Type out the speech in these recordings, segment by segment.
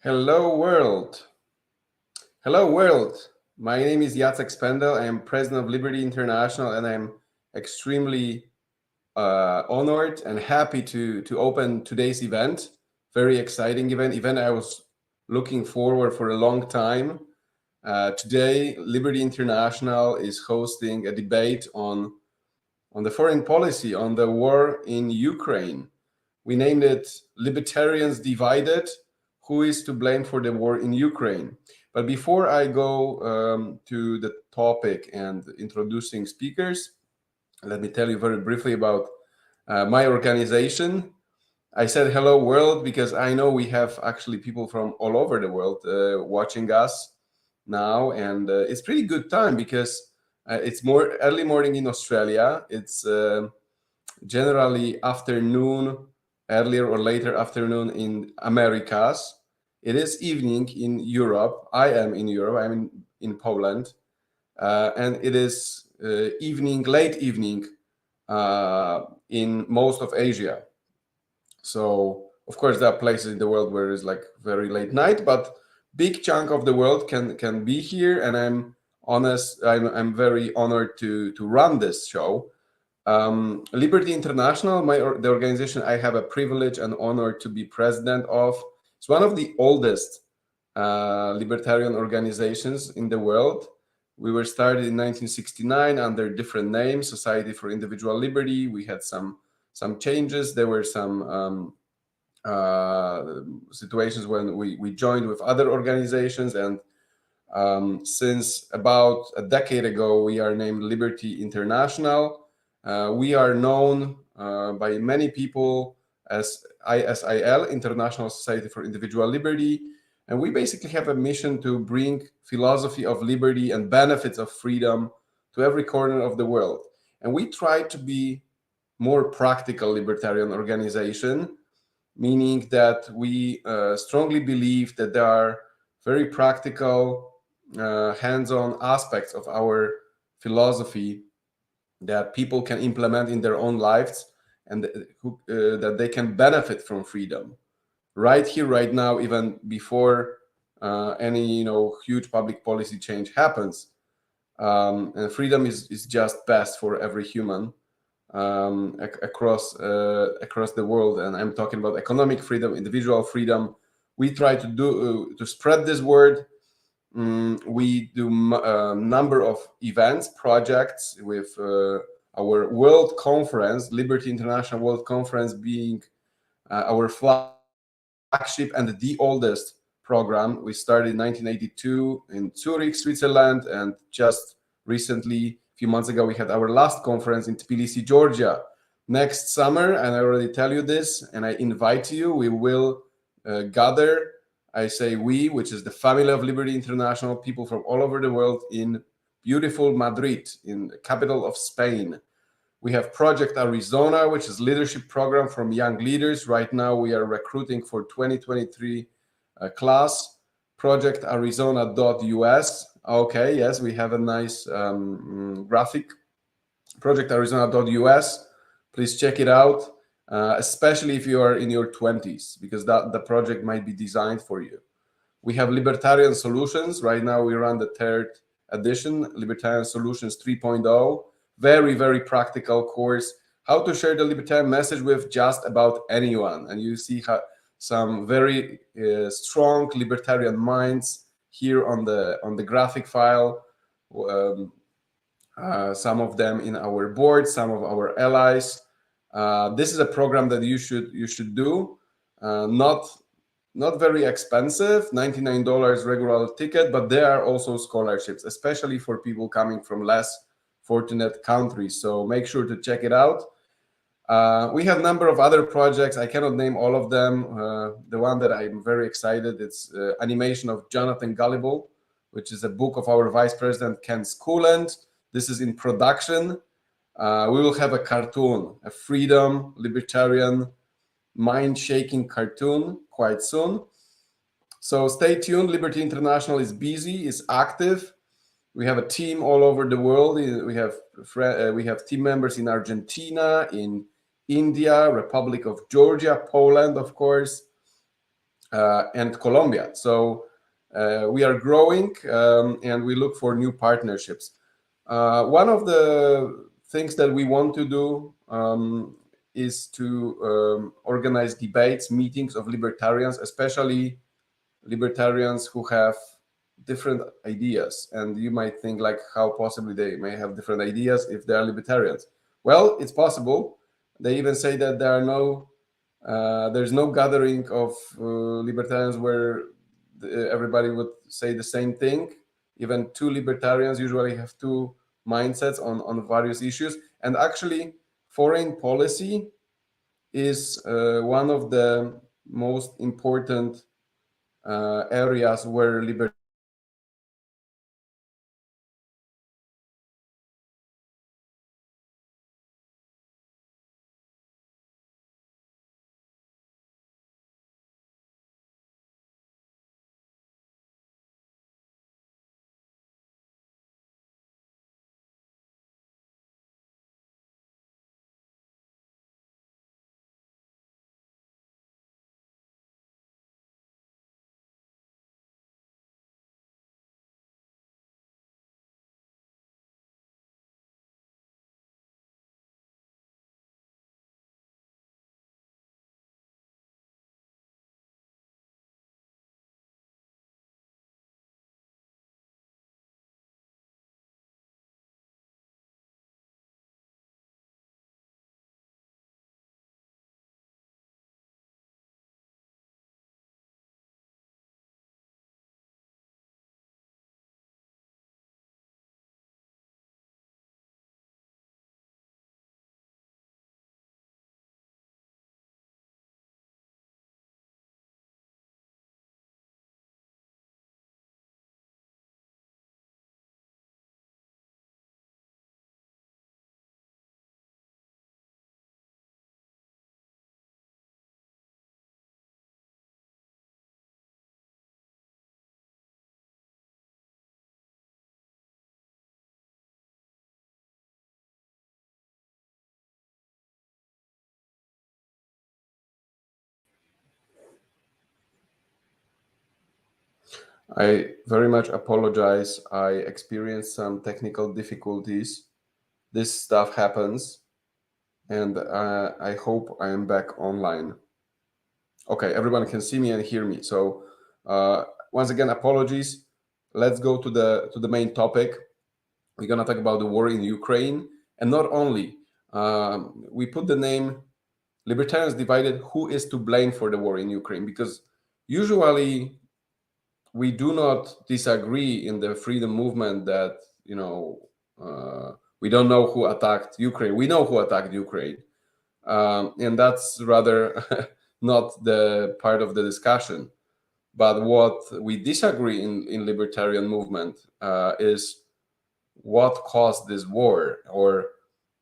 Hello world. Hello world. My name is Jacek Spendel. I am president of Liberty International, and I'm extremely honored and happy to open today's event. Very exciting event I was looking forward for a long time. Today, Liberty International is hosting a debate on the foreign policy, on the war in Ukraine. We named it Libertarians Divided. Who is to blame for the war in Ukraine? But before I go to the topic and introducing speakers, let me tell you very briefly about my organization. I said hello world because I know we have actually people from all over the world watching us now, and it's pretty good time because it's more early morning in Australia. It's generally afternoon, earlier or later afternoon in Americas. It is evening in Europe. I am in Europe. I'm in Poland, and it is evening, late evening in most of Asia. So of course there are places in the world where it's like very late night, but big chunk of the world can be here, and I'm very honored to run this show. Liberty International, the organization I have a privilege and honor to be president of. It's one of the oldest libertarian organizations in the world. We were started in 1969 under different names, Society for Individual Liberty. We had some changes. There were some situations when we joined with other organizations, and since about a decade ago, we are named Liberty International. We are known by many people as ISIL, International Society for Individual Liberty, and we basically have a mission to bring philosophy of liberty and benefits of freedom to every corner of the world. And we try to be more practical libertarian organization, meaning that we strongly believe that there are very practical, hands-on aspects of our philosophy that people can implement in their own lives, and that they can benefit from freedom right here, right now, even before any huge public policy change happens. And freedom is just best for every human across the world. And I'm talking about economic freedom, individual freedom. We try to spread this word. We do a number of events, projects with our World Conference, Liberty International World Conference being our flagship and the oldest program. We started in 1982 in Zurich, Switzerland, and just recently, a few months ago, we had our last conference in Tbilisi, Georgia. Next summer, and I already tell you this, and I invite you, we will gather, I say we, which is the family of Liberty International, people from all over the world in beautiful Madrid, in the capital of Spain. We have Project Arizona, which is leadership program from young leaders. Right now, we are recruiting for 2023 class. ProjectArizona.us. Okay, yes, we have a nice graphic. ProjectArizona.us. Please check it out. Especially if you are in your 20s, because the project might be designed for you. We have Libertarian Solutions. Right now we run the third edition, Libertarian Solutions 3.0. Very, very practical course, how to share the libertarian message with just about anyone. And you see some very strong libertarian minds here on the graphic file. Some of them in our board, some of our allies. This is a program that you should do. Not very expensive, $99 regular ticket, but there are also scholarships, especially for people coming from less fortunate countries. So make sure to check it out. We have a number of other projects. I cannot name all of them. The one that I'm very excited, it's animation of Jonathan Gullible, which is a book of our Vice President Ken Schooland. This is in production. We will have a cartoon, a freedom, libertarian, mind-shaking cartoon quite soon. So stay tuned. Liberty International is busy, is active. We have a team all over the world. We have team members in Argentina, in India, Republic of Georgia, Poland, of course. and Colombia. So we are growing, and we look for new partnerships. One of the things that we want to do is to organize debates, meetings of libertarians, especially libertarians who have different ideas. And you might think, like, how possibly they may have different ideas if they are libertarians? Well, it's possible. They even say that there's no gathering of libertarians where everybody would say the same thing. Even two libertarians usually have two mindsets on various issues. And actually, foreign policy is one of the most important areas where libertarians I very much apologize. I experienced some technical difficulties. This stuff happens, and I hope I am back online. Okay, everyone can see me and hear me. So once again, apologies. Let's go to the main topic. We're gonna talk about the war in Ukraine, and not only. We put the name Libertarians Divided. Who is to blame for the war in Ukraine? Because usually we do not disagree in the freedom movement that we don't know who attacked Ukraine. We know who attacked Ukraine, and that's rather not the part of the discussion. But what we disagree in libertarian movement is what caused this war, or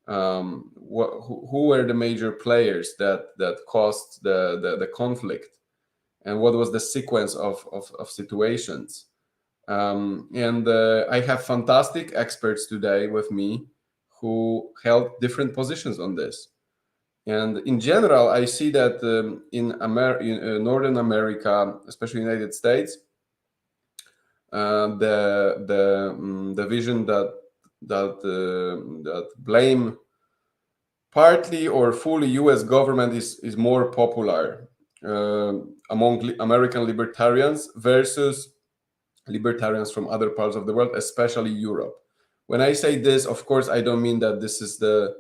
who were the major players that caused the conflict, and what was the sequence of situations. And I have fantastic experts today with me who held different positions on this. And in general, I see that in Northern America, especially United States, the vision that blame partly or fully U.S. government is more popular among American libertarians versus libertarians from other parts of the world, especially Europe. When I say this, of course, I don't mean that this is the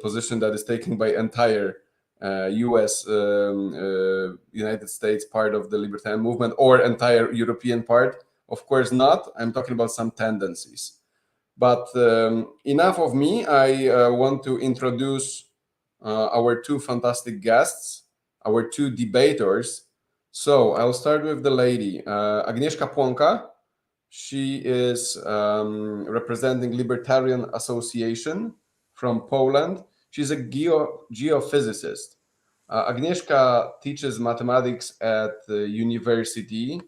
position that is taken by entire U.S. United States part of the libertarian movement or entire European part. Of course not. I'm talking about some tendencies. But enough of me. I want to introduce our two fantastic guests, our two debaters. So I'll start with the lady, Agnieszka Plonka. She is representing Libertarian Association from Poland. She's a geophysicist. Agnieszka teaches mathematics at the university,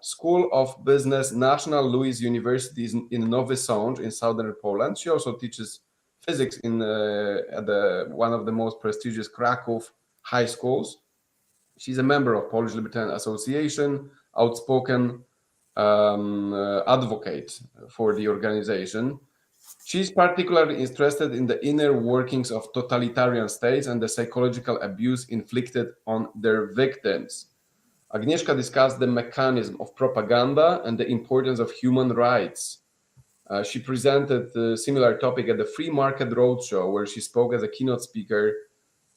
School of Business, National Louis University in Nowy Sącz in southern Poland. She also teaches physics at one of the most prestigious Kraków high schools. She's a member of Polish Libertarian Association, outspoken advocate for the organization. She's particularly interested in the inner workings of totalitarian states and the psychological abuse inflicted on their victims. Agnieszka discussed the mechanism of propaganda and the importance of human rights. She presented a similar topic at the Free Market Roadshow, where she spoke as a keynote speaker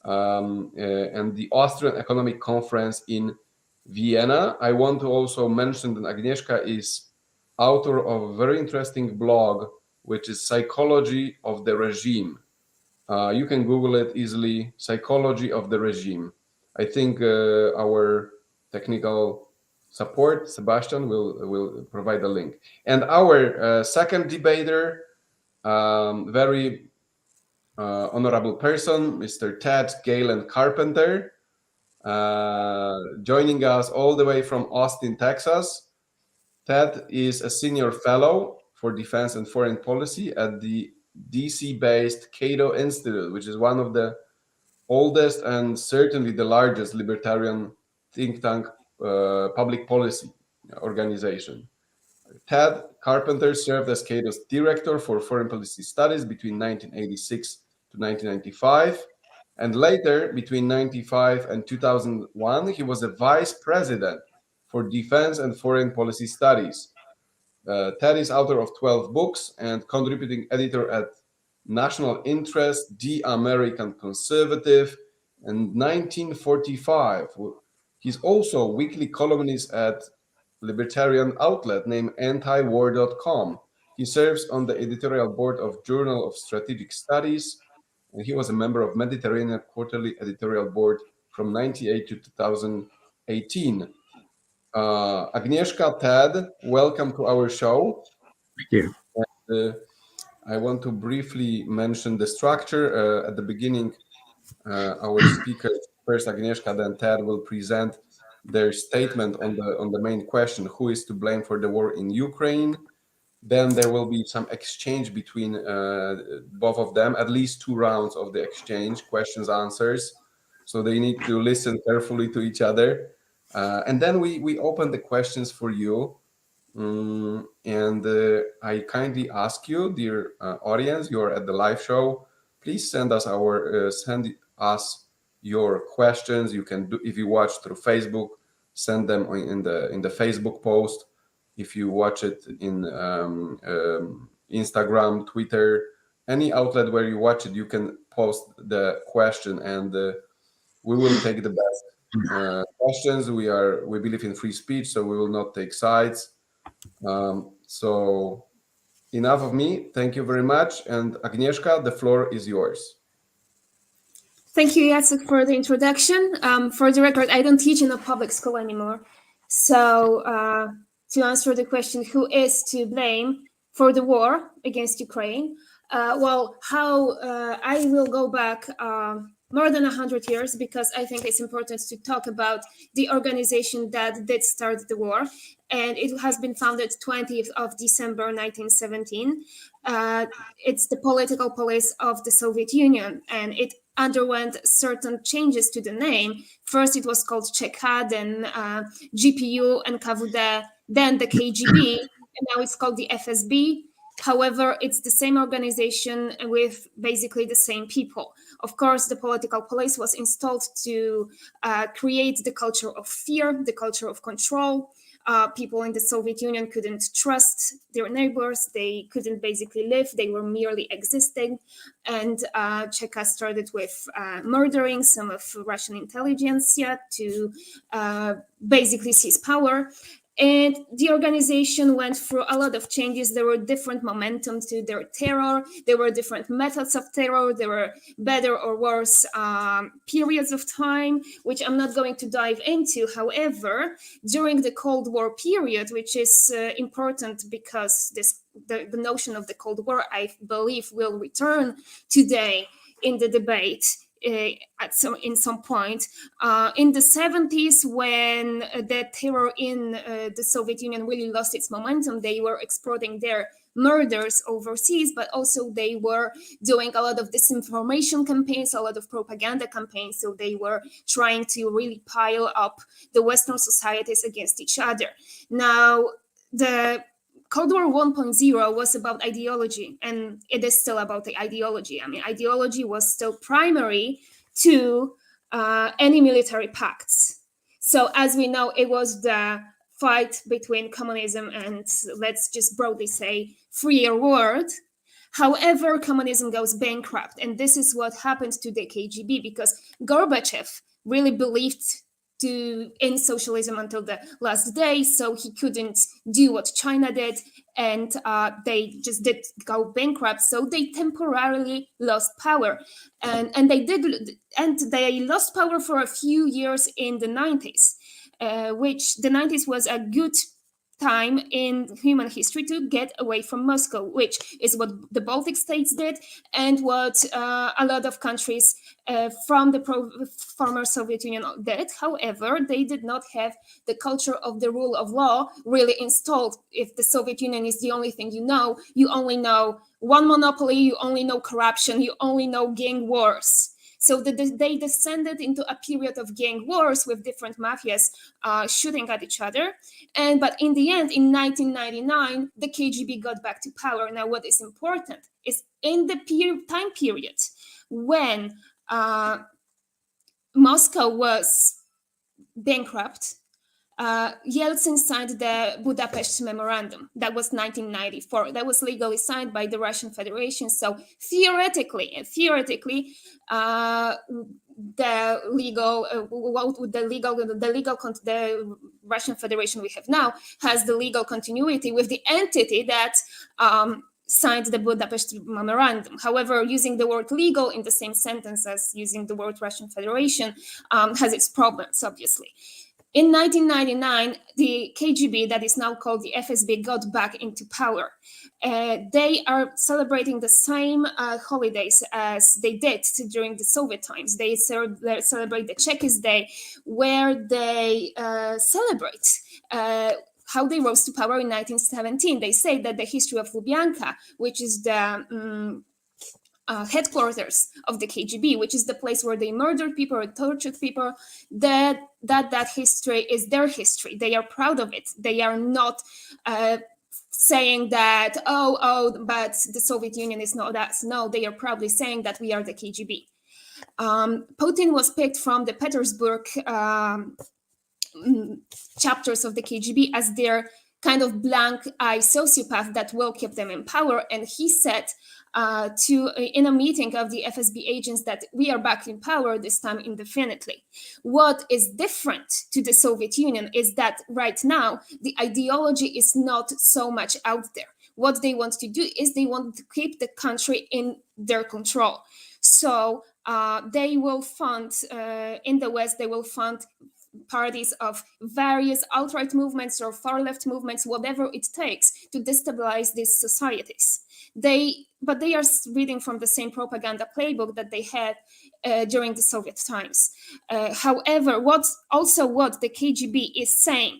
and the Austrian Economic Conference in Vienna. I want to also mention that Agnieszka is author of a very interesting blog, which is Psychology of the Regime. You can Google it easily, Psychology of the Regime. I think our technical support, Sebastian, will provide a link. And our second debater, very honorable person, Mr. Ted Galen Carpenter, joining us all the way from Austin, Texas. Ted is a senior fellow for defense and foreign policy at the DC-based Cato Institute, which is one of the oldest and certainly the largest libertarian think tank public policy organization. Ted Carpenter served as Cato's director for foreign policy studies between 1986 to 1995, and later, between 1995 and 2001, he was a vice president for defense and foreign policy studies. Ted is author of 12 books and contributing editor at National Interest, The American Conservative, and 1945. He's also a weekly columnist at libertarian outlet named antiwar.com. He serves on the editorial board of Journal of Strategic Studies, and he was a member of Mediterranean Quarterly editorial board from 1998 to 2018. Agnieszka, Ted, welcome to our show. Thank you. And, I want to briefly mention the structure. At the beginning, our speakers, first Agnieszka, then Ted, will present their statement on the main question, who is to blame for the war in Ukraine. Then there will be some exchange between both of them, at least 2 rounds of the exchange, questions, answers. So they need to listen carefully to each other. And then we open the questions for you. And I kindly ask you, dear audience, you're at the live show, please send us your questions. You can do, if you watch through Facebook, send them in the Facebook post. If you watch it in Instagram, Twitter, any outlet where you watch it, you can post the question, and we will take the best questions. We believe in free speech, so we will not take sides. So enough of me. Thank you very much. And Agnieszka, the floor is yours. Thank you, Jacek, for the introduction. For the record, I don't teach in a public school anymore. So to answer the question, who is to blame for the war against Ukraine? Well, I will go back more than 100 years, because I think it's important to talk about the organization that did start the war. And it has been founded 20th of December 1917. It's the political police of the Soviet Union, and it underwent certain changes to the name. First, it was called ČK, then GPU and KVD, then the KGB, and now it's called the FSB. However, it's the same organization with basically the same people. Of course, the political police was installed to create the culture of fear, the culture of control. People in the Soviet Union couldn't trust their neighbors. They couldn't basically live. They were merely existing. And ČK started with murdering some of Russian intelligentsia to basically seize power. And the organization went through a lot of changes. There were different momentum to their terror. There were different methods of terror. There were better or worse periods of time, which I'm not going to dive into. However, during the Cold War period, which is important because the notion of the Cold War, I believe, will return today in the debate. in some point. In the 70s, when the terror in the Soviet Union really lost its momentum, they were exporting their murders overseas, but also they were doing a lot of disinformation campaigns, a lot of propaganda campaigns. So they were trying to really pile up the Western societies against each other. Now, the Cold War 1.0 was about ideology, and it is still about the ideology. I mean, ideology was still primary to any military pacts. So as we know, it was the fight between communism and, let's just broadly say, freer world. However, communism goes bankrupt, and this is what happened to the KGB, because Gorbachev really believed in socialism until the last day, so he couldn't do what China did, and they just did go bankrupt. So they temporarily lost power, and they lost power for a few years in the 90s. Which the 90s was a good time in human history to get away from Moscow, which is what the Baltic states did, and what a lot of countries from the former Soviet Union did. However, they did not have the culture of the rule of law really installed. If the Soviet Union is the only thing you only know one monopoly, you only know corruption, you only know gang wars. So they descended into a period of gang wars with different mafias shooting at each other. But in the end, in 1999, the KGB got back to power. Now, what is important is in the time period when Moscow was bankrupt, Yeltsin signed the Budapest Memorandum. That was 1994. That was legally signed by the Russian Federation. So theoretically, the Russian Federation we have now has the legal continuity with the entity that signed the Budapest Memorandum. However, using the word legal in the same sentence as using the word Russian Federation has its problems, obviously. In 1999, the KGB, that is now called the FSB, got back into power. They are celebrating the same holidays as they did during the Soviet times. They celebrate the Czechist Day, where they celebrate how they rose to power in 1917. They say that the history of Lubyanka, which is the headquarters of the KGB, which is the place where they murdered people or tortured people, that history is their history. They are proud of it. They are not saying that, but the Soviet Union is not us. No, they are proudly saying that we are the KGB. Putin was picked from the Petersburg chapters of the KGB as their kind of blank eye sociopath that will keep them in power. And he said in a meeting of the FSB agents that we are back in power, this time indefinitely. What is different to the Soviet Union is that right now, the ideology is not so much out there. What they want to do is they want to keep the country in their control. So they will fund, in the West, they will fund parties of various alt-right movements or far-left movements, whatever it takes to destabilize these societies. But they are reading from the same propaganda playbook that they had during the Soviet times. However, what the KGB is saying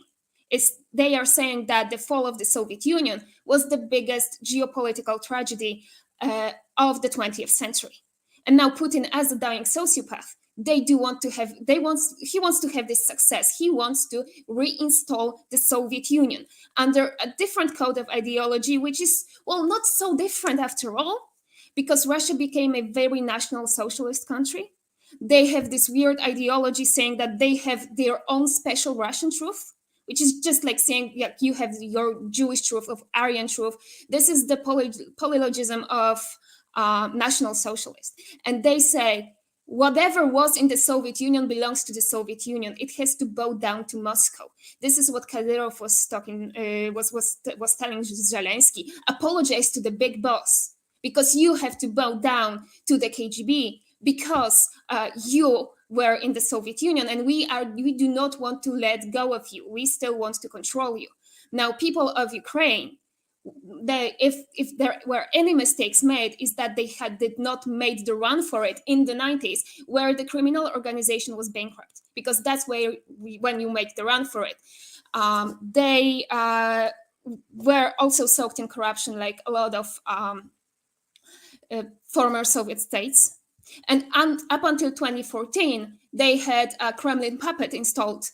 is they are saying that the fall of the Soviet Union was the biggest geopolitical tragedy of the 20th century. And now Putin, as a dying sociopath, he wants to have this success. He wants to reinstall the Soviet Union under a different code of ideology, which is, well, not so different after all, because Russia became a very national socialist country. They have this weird ideology saying that they have their own special Russian truth, which is just like saying, yeah, you have your Jewish truth, of Aryan truth. This is the polylogism of National Socialists. And they say, whatever was in the Soviet Union belongs to the Soviet Union. It has to bow down to Moscow. This is what Kadyrov was telling Zelensky. Apologize to the big boss, because you have to bow down to the KGB because you were in the Soviet Union, and we do not want to let go of you. We still want to control you. Now, people of Ukraine, if there were any mistakes made, is that they did not made the run for it in the 90s, where the criminal organization was bankrupt, because that's where when you make the run for it. They were also soaked in corruption, like a lot of former Soviet states. And up until 2014, they had a Kremlin puppet installed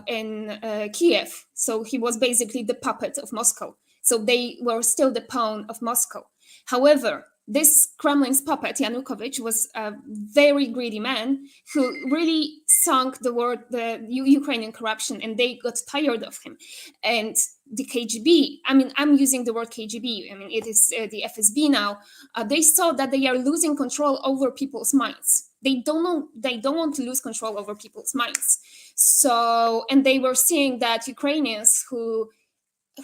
in Kiev. So he was basically the puppet of Moscow. So they were still the pawn of Moscow. However, this Kremlin's puppet, Yanukovych, was a very greedy man who really sunk the Ukrainian corruption, and they got tired of him. And the KGB, I mean, I'm using the word KGB, I mean, it is the FSB now, they saw that they are losing control over people's minds. They don't want to lose control over people's minds. So, and they were seeing that Ukrainians who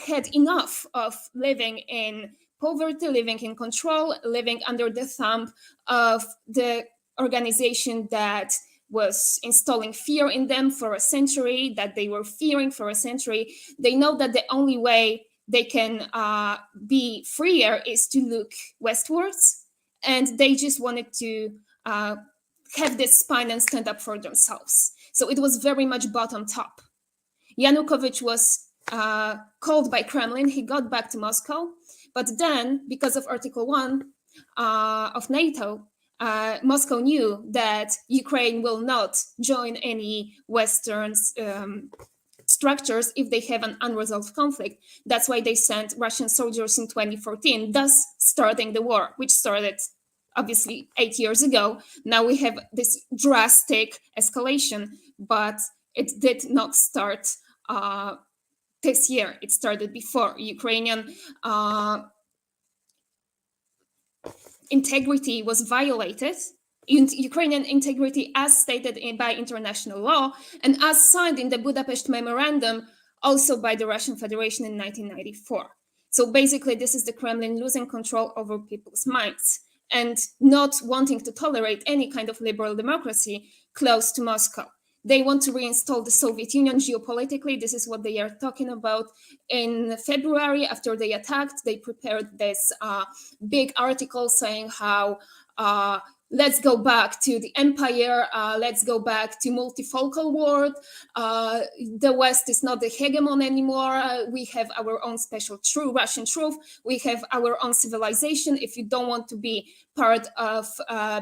had enough of living in poverty, living in control, living under the thumb of the organization that was installing fear in them for a century, that they were fearing for a century. They know that the only way they can be freer is to look westwards, and they just wanted to have this spine and stand up for themselves. So it was very much bottom top. Yanukovych was called by Kremlin. He got back to Moscow, but then, because of Article 1 of NATO, Moscow knew that Ukraine will not join any Western structures if they have an unresolved conflict. That's why they sent Russian soldiers in 2014, thus starting the war, which started obviously 8 years ago. Now we have this drastic escalation, but it did not start this year. It started before. Ukrainian integrity was violated. Ukrainian integrity as stated by international law and as signed in the Budapest Memorandum, also by the Russian Federation in 1994. So basically, this is the Kremlin losing control over people's minds and not wanting to tolerate any kind of liberal democracy close to Moscow. They want to reinstall the Soviet Union geopolitically. This is what they are talking about. In February, after they attacked, they prepared this big article saying how let's go back to the empire, let's go back to multifocal world. The West is not the hegemon anymore. We have our own special Russian truth. We have our own civilization. If you don't want to be part of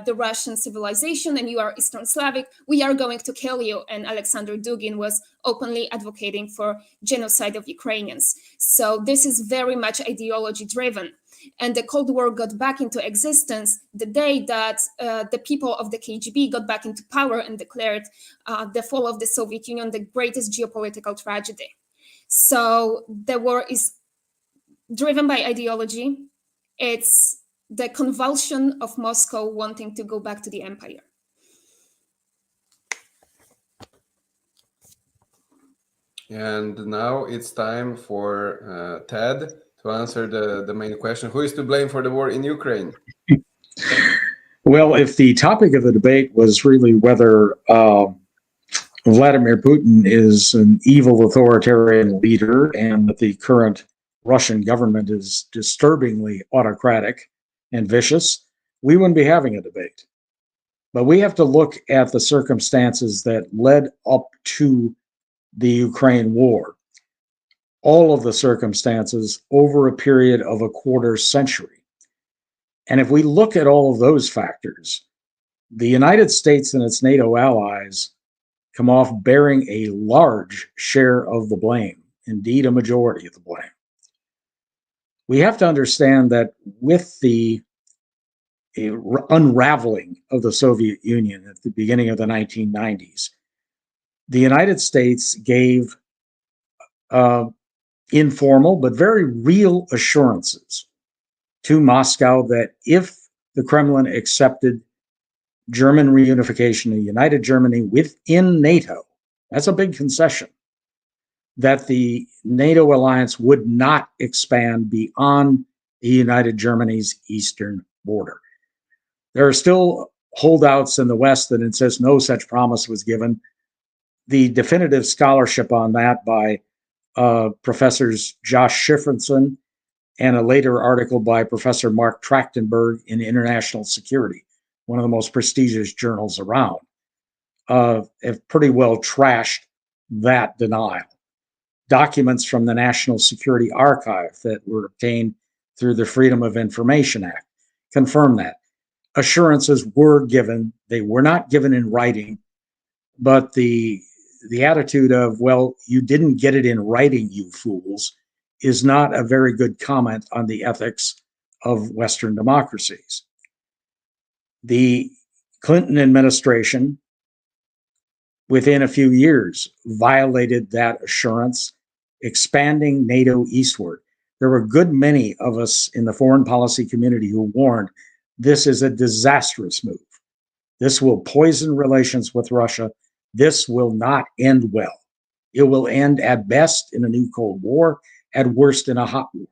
the Russian civilization and you are Eastern Slavic, we are going to kill you. And Alexander Dugin was openly advocating for genocide of Ukrainians. So this is very much ideology driven. And the Cold War got back into existence the day that the people of the KGB got back into power and declared the fall of the Soviet Union the greatest geopolitical tragedy. So the war is driven by ideology. It's the convulsion of Moscow wanting to go back to the empire. And now it's time for Ted to answer the main question. Who is to blame for the war in Ukraine? Well, if the topic of the debate was really whether Vladimir Putin is an evil authoritarian leader and that the current Russian government is disturbingly autocratic and vicious, we wouldn't be having a debate. But we have to look at the circumstances that led up to the Ukraine war. All of the circumstances over a period of a quarter century. And if we look at all of those factors, the United States and its NATO allies come off bearing a large share of the blame, indeed a majority of the blame. We have to understand that with the unraveling of the Soviet Union at the beginning of the 1990s, the United States gave informal but very real assurances to Moscow that if the Kremlin accepted German reunification, a united Germany within NATO, that's a big concession, that the NATO alliance would not expand beyond the united Germany's eastern border. There are still holdouts in the West that insist no such promise was given. The definitive scholarship on that by Professors Josh Schifrinson and a later article by Professor Mark Trachtenberg in International Security, one of the most prestigious journals around, have pretty well trashed that denial. Documents from the National Security Archive that were obtained through the Freedom of Information Act confirm that. Assurances were given. They were not given in writing, but the attitude of, well, you didn't get it in writing, you fools, is not a very good comment on the ethics of Western democracies. The Clinton administration, within a few years, violated that assurance, expanding NATO eastward. There were a good many of us in the foreign policy community who warned this is a disastrous move. This will poison relations with Russia. This will not end well. It will end at best in a new Cold War, at worst in a hot war.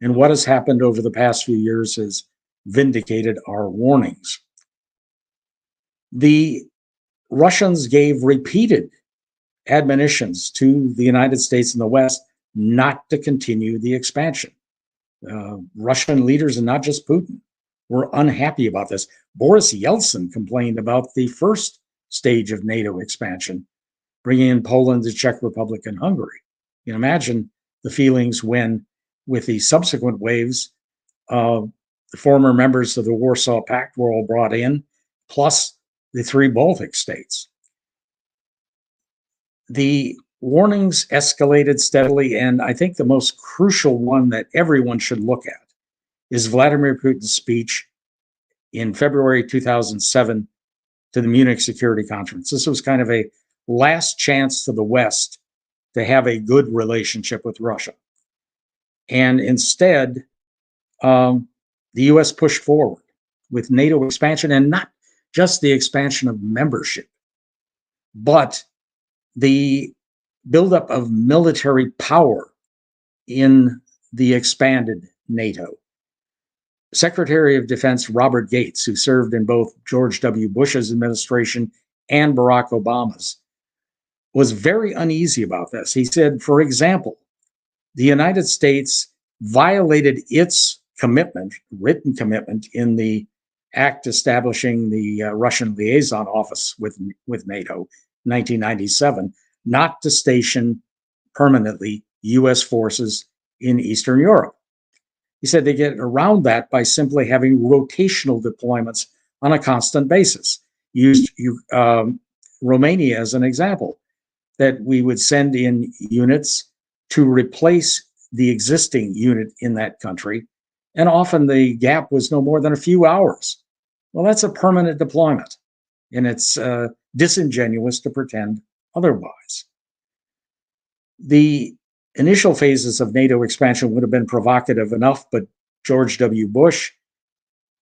And what has happened over the past few years has vindicated our warnings. The Russians gave repeated admonitions to the United States and the West not to continue the expansion. Russian leaders, and not just Putin, were unhappy about this. Boris Yeltsin complained about the first stage of NATO expansion, bringing in Poland, the Czech Republic, and Hungary. You can imagine the feelings when, with the subsequent waves, the former members of the Warsaw Pact were all brought in, plus the 3 Baltic states. The warnings escalated steadily, and I think the most crucial one that everyone should look at is Vladimir Putin's speech in February 2007 to the Munich Security Conference. This was kind of a last chance to the West to have a good relationship with Russia. And instead, the US pushed forward with NATO expansion, and not just the expansion of membership, but the buildup of military power in the expanded NATO. Secretary of Defense Robert Gates, who served in both George W. Bush's administration and Barack Obama's, was very uneasy about this. He said, for example, the United States violated its commitment, written commitment, in the act establishing the Russian liaison office with NATO, 1997, not to station permanently US forces in Eastern Europe. He said they get around that by simply having rotational deployments on a constant basis. Used Romania as an example, that we would send in units to replace the existing unit in that country, and often the gap was no more than a few hours. Well, that's a permanent deployment, and it's disingenuous to pretend otherwise. The initial phases of NATO expansion would have been provocative enough, but George W. Bush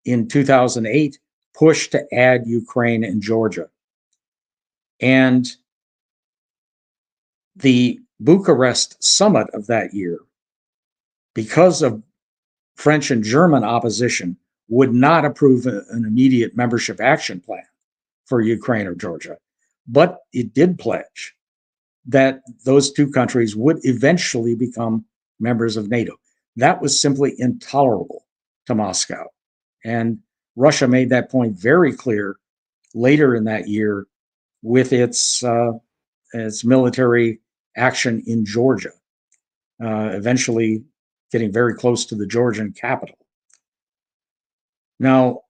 in 2008 pushed to add Ukraine and Georgia. And the Bucharest summit of that year, because of French and German opposition, would not approve an immediate membership action plan for Ukraine or Georgia. But it did pledge that those 2 countries would eventually become members of NATO. That was simply intolerable to Moscow. And Russia made that point very clear later in that year with its military action in Georgia, eventually getting very close to the Georgian capital. Now,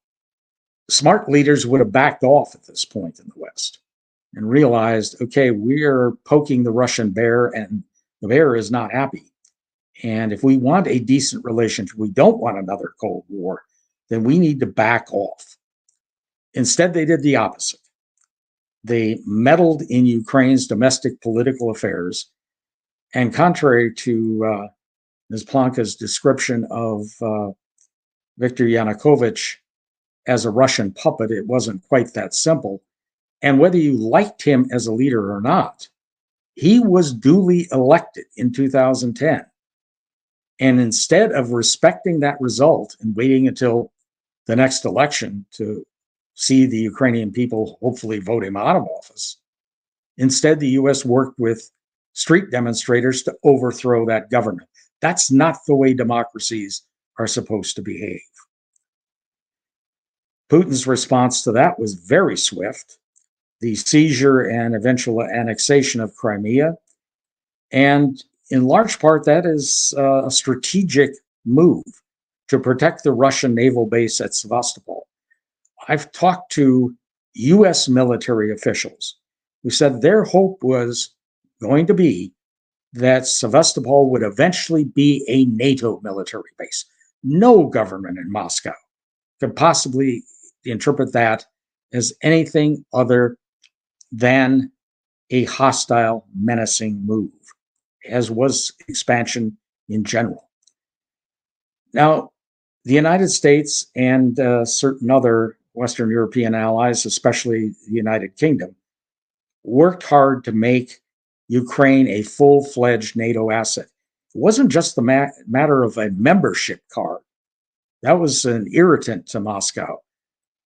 smart leaders would have backed off at this point in the West and realized, okay, we are poking the Russian bear, and the bear is not happy. And if we want a decent relationship, we don't want another Cold War, then we need to back off. Instead, they did the opposite. They meddled in Ukraine's domestic political affairs. And contrary to Ms. Plonka's description of Viktor Yanukovych as a Russian puppet, it wasn't quite that simple. And whether you liked him as a leader or not, he was duly elected in 2010. And instead of respecting that result and waiting until the next election to see the Ukrainian people hopefully vote him out of office, instead the US worked with street demonstrators to overthrow that government. That's not the way democracies are supposed to behave. Putin's response to that was very swift: the seizure and eventual annexation of Crimea. And in large part, that is a strategic move to protect the Russian naval base at Sevastopol. I've talked to US military officials who said their hope was going to be that Sevastopol would eventually be a NATO military base. No government in Moscow could possibly interpret that as anything other than a hostile, menacing move, as was expansion in general. Now, the United States and certain other Western European allies, especially the United Kingdom, worked hard to make Ukraine a full-fledged NATO asset. It wasn't just the matter of a membership card. That was an irritant to Moscow.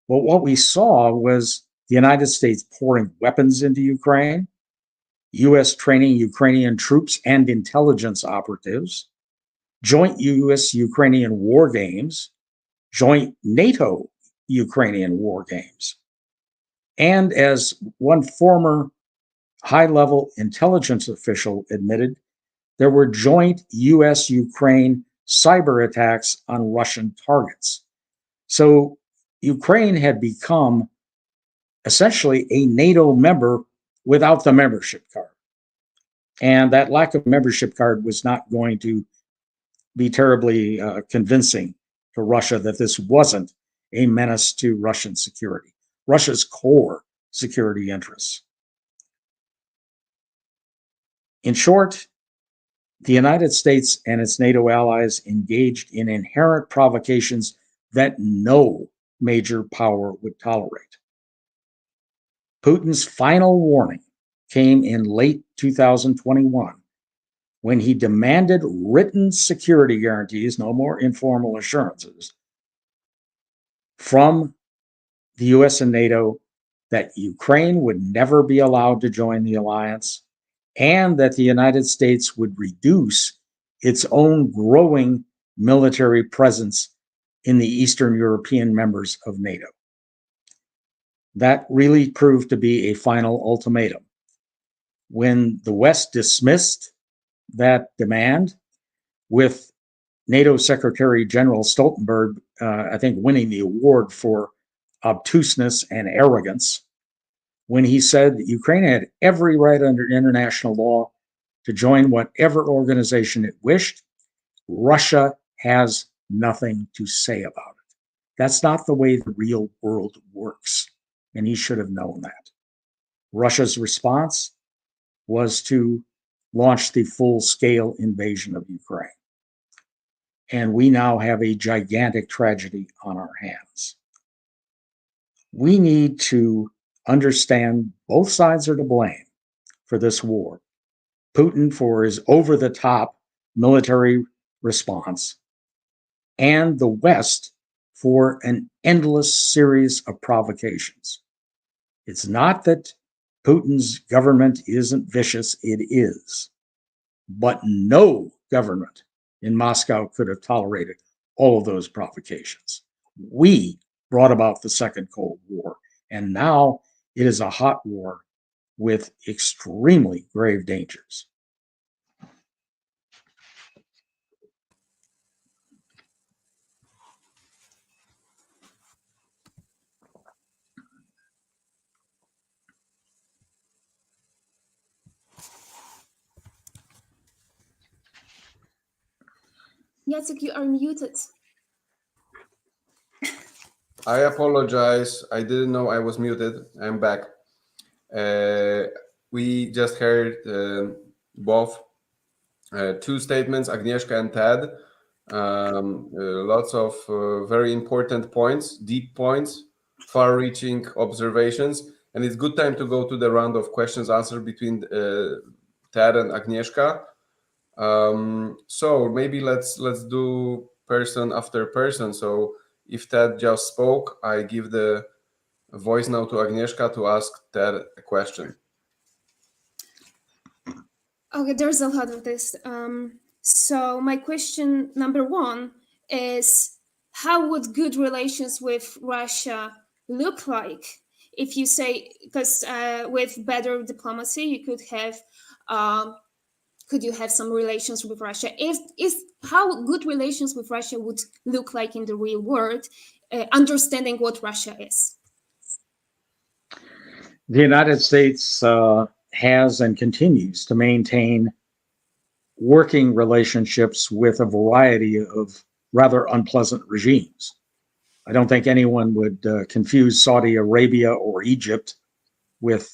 But what we saw was the United States pouring weapons into Ukraine, US training Ukrainian troops and intelligence operatives, joint US-Ukrainian war games, joint NATO-Ukrainian war games. And as one former high-level intelligence official admitted, there were joint US-Ukraine cyber attacks on Russian targets. So Ukraine had become essentially a NATO member without the membership card. And that lack of membership card was not going to be terribly convincing to Russia that this wasn't a menace to Russian security, Russia's core security interests. In short, the United States and its NATO allies engaged in inherent provocations that no major power would tolerate. Putin's final warning came in late 2021 when he demanded written security guarantees, no more informal assurances, from the US and NATO that Ukraine would never be allowed to join the alliance, and that the United States would reduce its own growing military presence in the Eastern European members of NATO. That really proved to be a final ultimatum. When the West dismissed that demand, with NATO Secretary General Stoltenberg, I think, winning the award for obtuseness and arrogance, when he said that Ukraine had every right under international law to join whatever organization it wished, Russia has nothing to say about it. That's not the way the real world works, and he should have known that. Russia's response was to launch the full-scale invasion of Ukraine. And we now have a gigantic tragedy on our hands. We need to understand both sides are to blame for this war. Putin for his over-the-top military response, and the West for an endless series of provocations. It's not that Putin's government isn't vicious, it is. But no government in Moscow could have tolerated all of those provocations. We brought about the Second Cold War, and now it is a hot war with extremely grave dangers. Jacek, you are muted. I apologize. I didn't know I was muted. I'm back. We just heard both two statements, Agnieszka and Ted. Lots of very important points, deep points, far-reaching observations. And it's good time to go to the round of questions answered between Ted and Agnieszka. So maybe let's do person after person. So if Ted just spoke, I give the voice now to Agnieszka to ask Ted a question. Okay, there's a lot of this. So my question number one is, how would good relations with Russia look like? If you say, because with better diplomacy, you could have, could you have some relations with Russia? Is how good relations with Russia would look like in the real world, understanding what Russia is? The United States has and continues to maintain working relationships with a variety of rather unpleasant regimes. I don't think anyone would confuse Saudi Arabia or Egypt with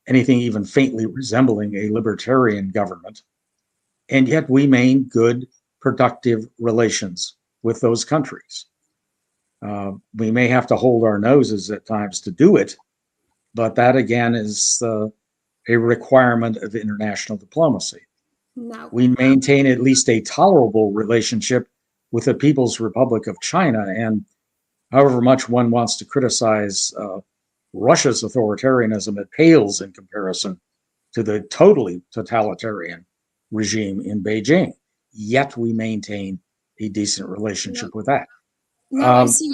anything even faintly resembling a libertarian government. And yet we maintain good, productive relations with those countries. We may have to hold our noses at times to do it, but that again is a requirement of international diplomacy. No. We maintain at least a tolerable relationship with the People's Republic of China. And however much one wants to criticize Russia's authoritarianism, it pales in comparison to the totally totalitarian regime in Beijing. Yet we maintain a decent relationship with that. No, I see.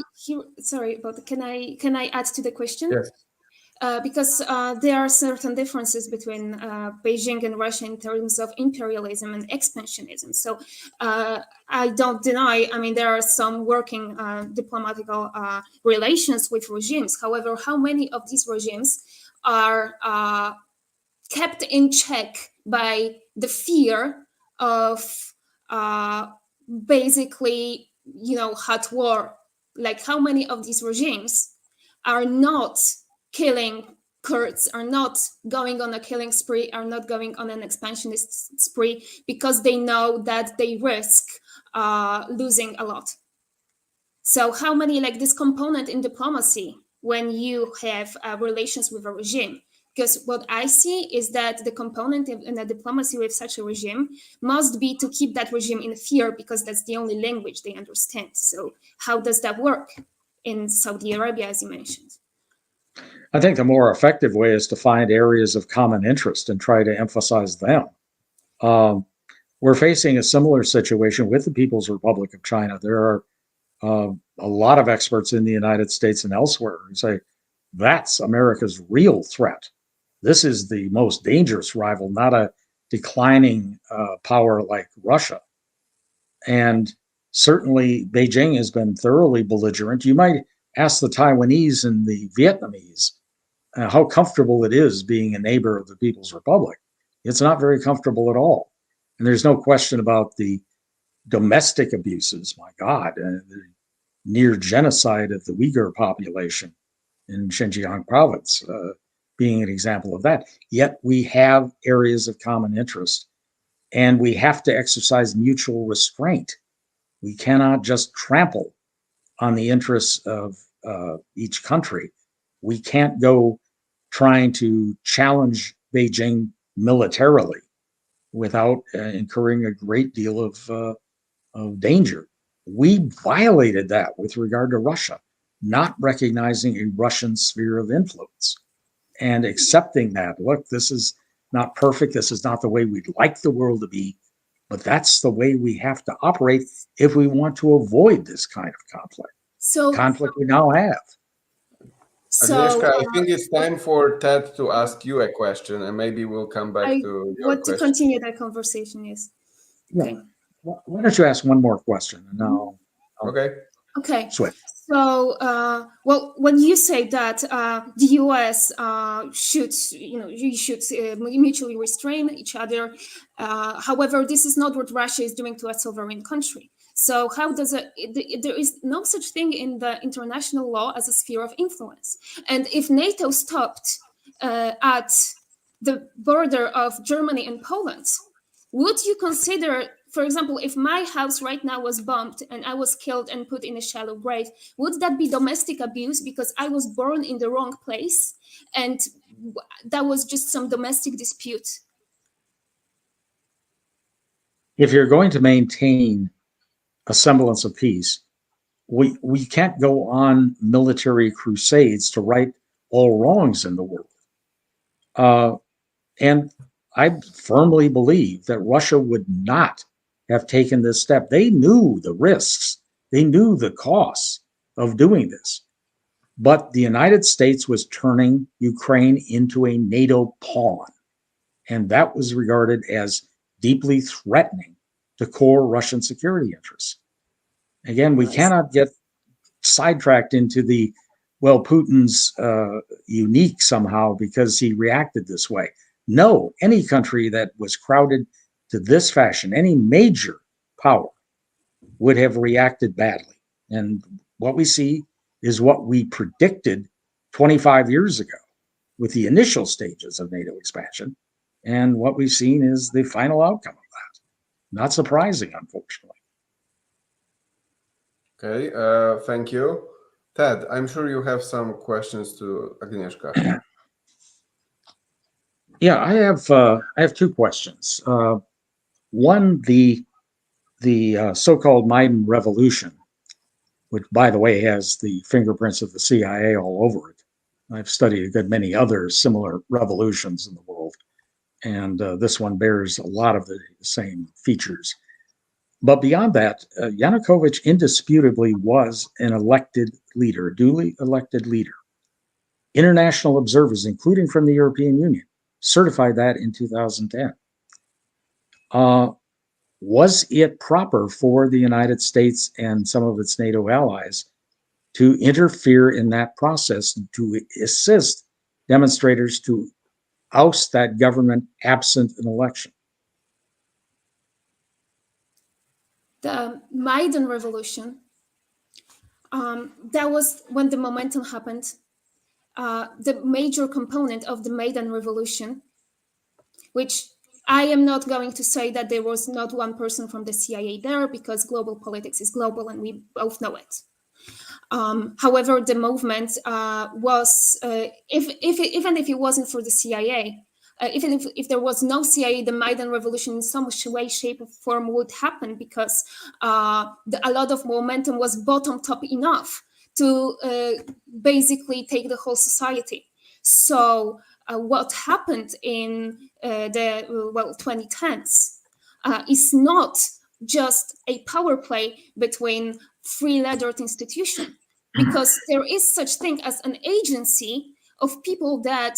Sorry, but can I add to the question? Yes. Because there are certain differences between Beijing and Russia in terms of imperialism and expansionism. So I don't deny, I mean, there are some working diplomatical relations with regimes. However, how many of these regimes are kept in check by the fear of basically, hot war? Like, how many of these regimes are not killing Kurds, are not going on a killing spree, are not going on an expansionist spree because they know that they risk losing a lot? So how many, like, this component in diplomacy when you have relations with a regime? Because what I see is that the component in a diplomacy with such a regime must be to keep that regime in fear, because that's the only language they understand. So how does that work in Saudi Arabia, as you mentioned? I think the more effective way is to find areas of common interest and try to emphasize them. We're facing a similar situation with the People's Republic of China. There are a lot of experts in the United States and elsewhere who say that's America's real threat. This is the most dangerous rival, not a declining power like Russia. And certainly Beijing has been thoroughly belligerent. You might ask the Taiwanese and the Vietnamese how comfortable it is being a neighbor of the People's Republic. It's not very comfortable at all. And there's no question about the domestic abuses, my God, the near genocide of the Uyghur population in Xinjiang province being an example of that. Yet we have areas of common interest, and we have to exercise mutual restraint. We cannot just trample on the interests of each country. We can't go trying to challenge Beijing militarily without incurring a great deal of danger. We violated that with regard to Russia, not recognizing a Russian sphere of influence and accepting that, look, this is not perfect. This is not the way we'd like the world to be, but that's the way we have to operate if we want to avoid this kind of conflict. Conflict we now have. Agnieszka, I think it's time for Ted to ask you a question, and maybe we'll come back to your question. To continue that conversation, yes. Yeah. Okay. Why don't you ask one more question, and I'll Okay. switch. So, well, when you say that the U.S. should mutually restrain each other, however, this is not what Russia is doing to a sovereign country. So how does there is no such thing in the international law as a sphere of influence. And if NATO stopped at the border of Germany and Poland, would you consider, for example, if my house right now was bombed and I was killed and put in a shallow grave, would that be domestic abuse because I was born in the wrong place and that was just some domestic dispute? If you're going to maintain a semblance of peace, we can't go on military crusades to right all wrongs in the world. And I firmly believe that Russia would not have taken this step. They knew the risks. They knew the costs of doing this. But the United States was turning Ukraine into a NATO pawn. And that was regarded as deeply threatening to core Russian security interests. Again, we cannot get sidetracked into the, well, Putin's unique somehow because he reacted this way. No, any country that was crowded to this fashion, any major power would have reacted badly. And what we see is what we predicted 25 years ago with the initial stages of NATO expansion. And what we've seen is the final outcome of that. Not surprising, unfortunately. Okay, thank you. Ted, I'm sure you have some questions to Agnieszka. Yeah, I have two questions. One, the so-called Maidan Revolution, which, by the way, has the fingerprints of the CIA all over it. I've studied a good many other similar revolutions in the world, and this one bears a lot of the same features. But beyond that, Yanukovych indisputably was an elected leader, a duly elected leader. International observers, including from the European Union, certified that in 2010. Was it proper for the United States and some of its NATO allies to interfere in that process, to assist demonstrators to oust that government absent an election? The Maidan Revolution, that was when the momentum happened. The major component of the Maidan Revolution, which I am not going to say that there was not one person from the CIA there, because global politics is global and we both know it. However, the movement was, even if it wasn't for the CIA, even if there was no CIA, the Maidan Revolution in some way, shape, or form would happen, because a lot of momentum was bottomed up enough to basically take the whole society. So what happened in the 2010s is not just a power play between three-lettered institution, because there is such thing as an agency of people that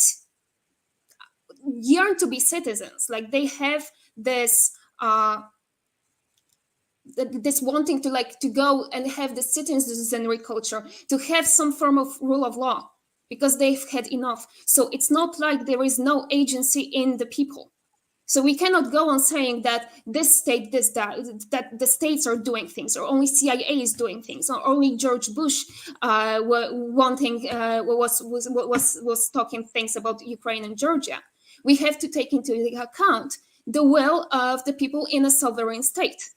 yearn to be citizens. Like, they have this this wanting to go and have the citizenry culture, to have some form of rule of law, because they've had enough. So it's not like there is no agency in the people. So we cannot go on saying that this state, that the states are doing things, or only CIA is doing things, or only George Bush was talking things about Ukraine and Georgia. We have to take into account the will of the people in a sovereign state.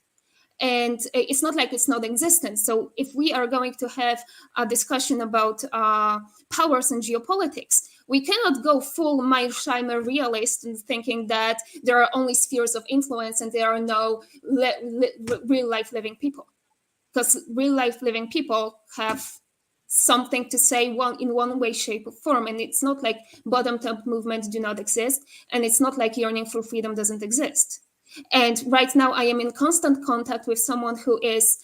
And it's not like it's not existent. So if we are going to have a discussion about powers and geopolitics, we cannot go full Mearsheimer realist and thinking that there are only spheres of influence and there are no real life living people. Because real life living people have something to say in one way, shape, or form. And it's not like bottom-up movements do not exist. And it's not like yearning for freedom doesn't exist. And right now, I am in constant contact with someone who is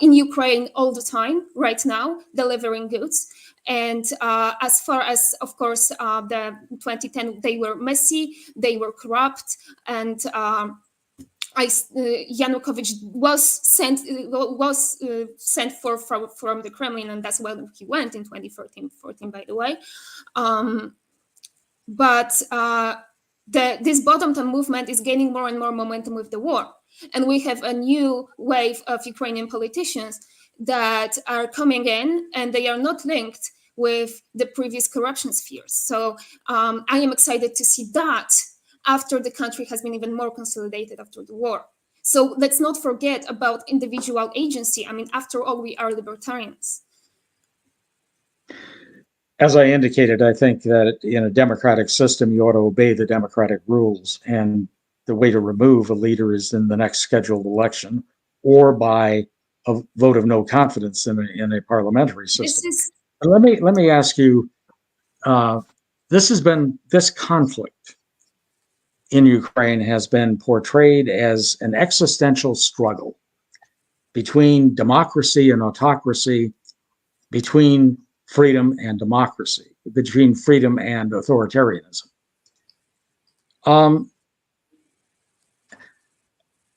in Ukraine all the time, right now, delivering goods. And as far as, of course, the 2010, they were messy, they were corrupt, and Yanukovych was sent from the Kremlin, and that's where he went in 2014, by the way. This bottom-up movement is gaining more and more momentum with the war. And we have a new wave of Ukrainian politicians that are coming in, and they are not linked with the previous corruption spheres. So I am excited to see that after the country has been even more consolidated after the war. So let's not forget about individual agency. I mean, after all, we are libertarians. As I indicated, I think that in a democratic system, you ought to obey the democratic rules. And the way to remove a leader is in the next scheduled election, or by a vote of no confidence in a parliamentary system. Let me ask you, this conflict in Ukraine has been portrayed as an existential struggle between democracy and autocracy, between freedom and democracy, between freedom and authoritarianism.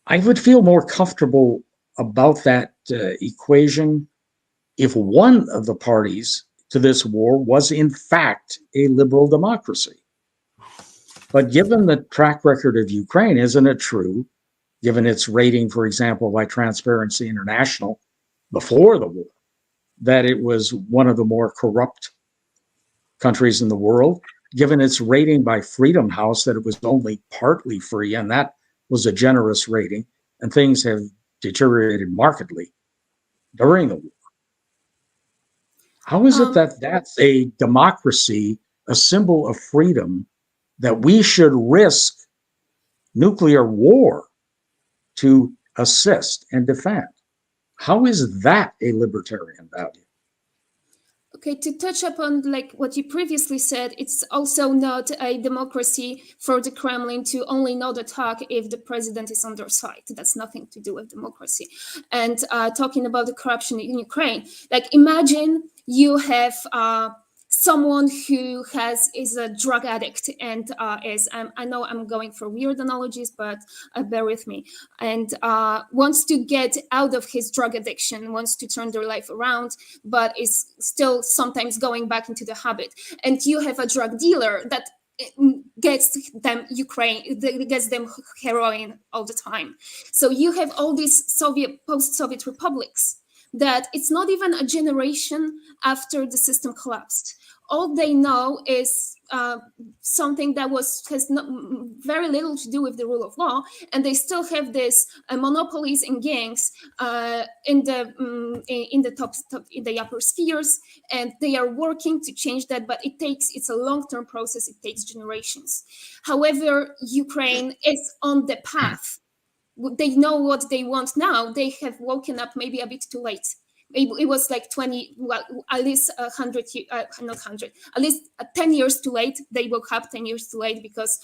I would feel more comfortable about that equation if one of the parties to this war was in fact a liberal democracy. But given the track record of Ukraine, isn't it true, given its rating, for example, by Transparency International before the war, that it was one of the more corrupt countries in the world, given its rating by Freedom House that it was only partly free, and that was a generous rating, and things have deteriorated markedly during the war. How is it that that's a democracy, a symbol of freedom, that we should risk nuclear war to assist and defend? How is that a libertarian value? Okay, to touch upon like what you previously said, it's also not a democracy for the Kremlin to only not attack if the president is on their side. That's nothing to do with democracy. And talking about the corruption in Ukraine, like imagine you have someone who is a drug addict and I know I'm going for weird analogies, but bear with me, and wants to get out of his drug addiction, wants to turn their life around, but is still sometimes going back into the habit. And you have a drug dealer that gets them heroin all the time. So you have all these post-Soviet republics that it's not even a generation after the system collapsed. All they know is something that has very little to do with the rule of law, and they still have this monopolies and gangs in the upper spheres, and they are working to change that. But it's a long-term process. It takes generations. At Ukraine is on the path. They know what they want now. They have woken up maybe a bit too late. It was like 20, well, at least 100, not 100, at least 10 years too late. They woke up 10 years too late because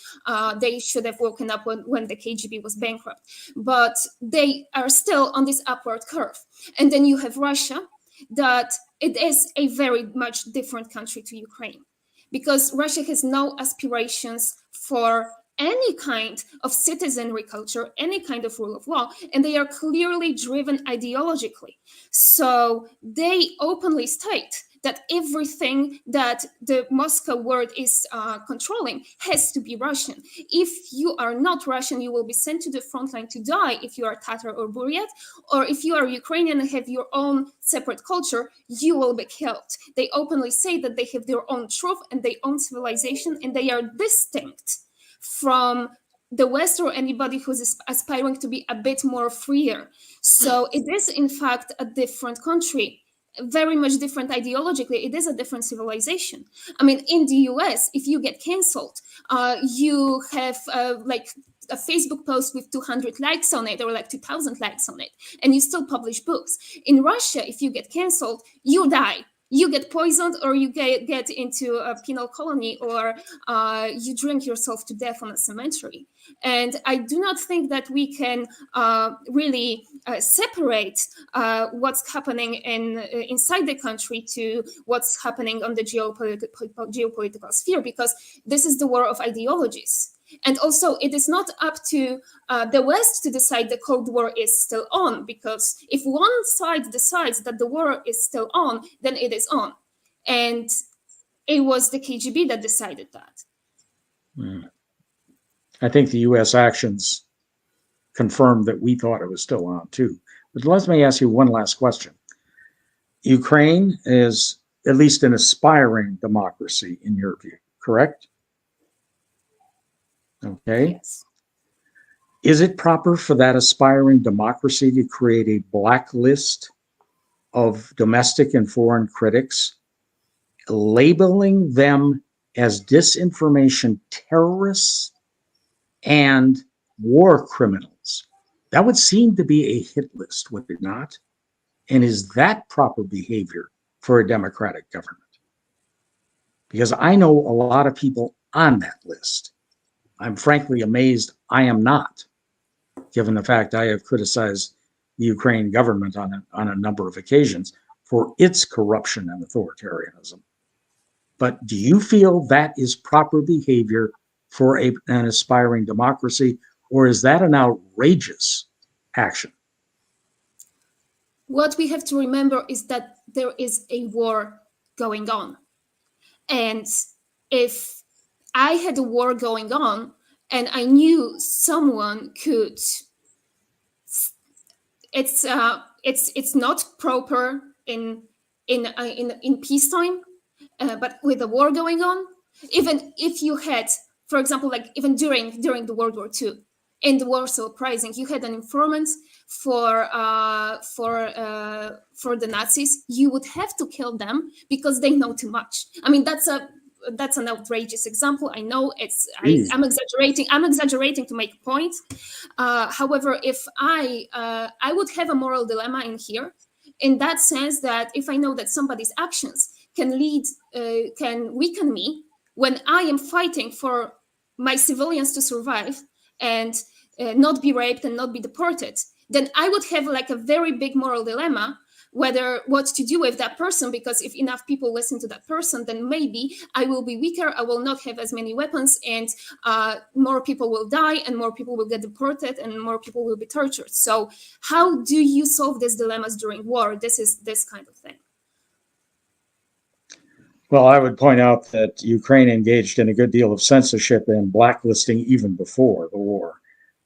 they should have woken up when the KGB was bankrupt. But they are still on this upward curve. And then you have Russia, that it is a very much different country to Ukraine, because Russia has no aspirations for any kind of citizenry culture, any kind of rule of law, and they are clearly driven ideologically. So they openly state that everything that the Moscow world is controlling has to be Russian. If you are not Russian, you will be sent to the front line to die if you are Tatar or Buryat, or if you are Ukrainian and have your own separate culture, you will be killed. They openly say that they have their own truth and their own civilization, and they are distinct from the West or anybody who's aspiring to be a bit more freer. So it is, in fact, a different country, very much different ideologically. It is a different civilization. I mean, in the US, if you get canceled, you have like a Facebook post with 200 likes on it, or like 2,000 likes on it, and you still publish books. In Russia, if you get canceled, you die. You get poisoned, or you get into a penal colony, or you drink yourself to death on a cemetery. And I do not think that we can really separate what's happening inside the country to what's happening on the geopolitical sphere, because this is the war of ideologies. And also, it is not up to the West to decide the Cold War is still on, because if one side decides that the war is still on, then it is on. And it was the KGB that decided that. I think the U.S. actions confirmed that we thought it was still on too. But let me ask you one last question. Ukraine is at least an aspiring democracy in your view, correct? Okay. Yes. Is it proper for that aspiring democracy to create a blacklist of domestic and foreign critics, labeling them as disinformation terrorists and war criminals? That would seem to be a hit list, would it not? And is that proper behavior for a democratic government? Because I know a lot of people on that list. I'm frankly amazed I am not, given the fact I have criticized the Ukraine government on a number of occasions for its corruption and authoritarianism. But do you feel that is proper behavior for an aspiring democracy, or is that an outrageous action? What we have to remember is that there is a war going on. And if I had a war going on and I knew someone could, it's not proper in peacetime, but with a war going on, even if you had, for example, like even during the World War II, in the Warsaw Uprising, you had an informant for the Nazis. You would have to kill them because they know too much. I mean, that's an outrageous example. I know I'm exaggerating. I'm exaggerating to make a point. However, if I would have a moral dilemma in here, in that sense that if I know that somebody's actions can weaken me when I am fighting for my civilians to survive and not be raped and not be deported, then I would have like a very big moral dilemma whether what to do with that person, because if enough people listen to that person, then maybe I will be weaker, I will not have as many weapons, and more people will die and more people will get deported and more people will be tortured. So how do you solve these dilemmas during war? This is this kind of thing. Well, I would point out that Ukraine engaged in a good deal of censorship and blacklisting even before the war.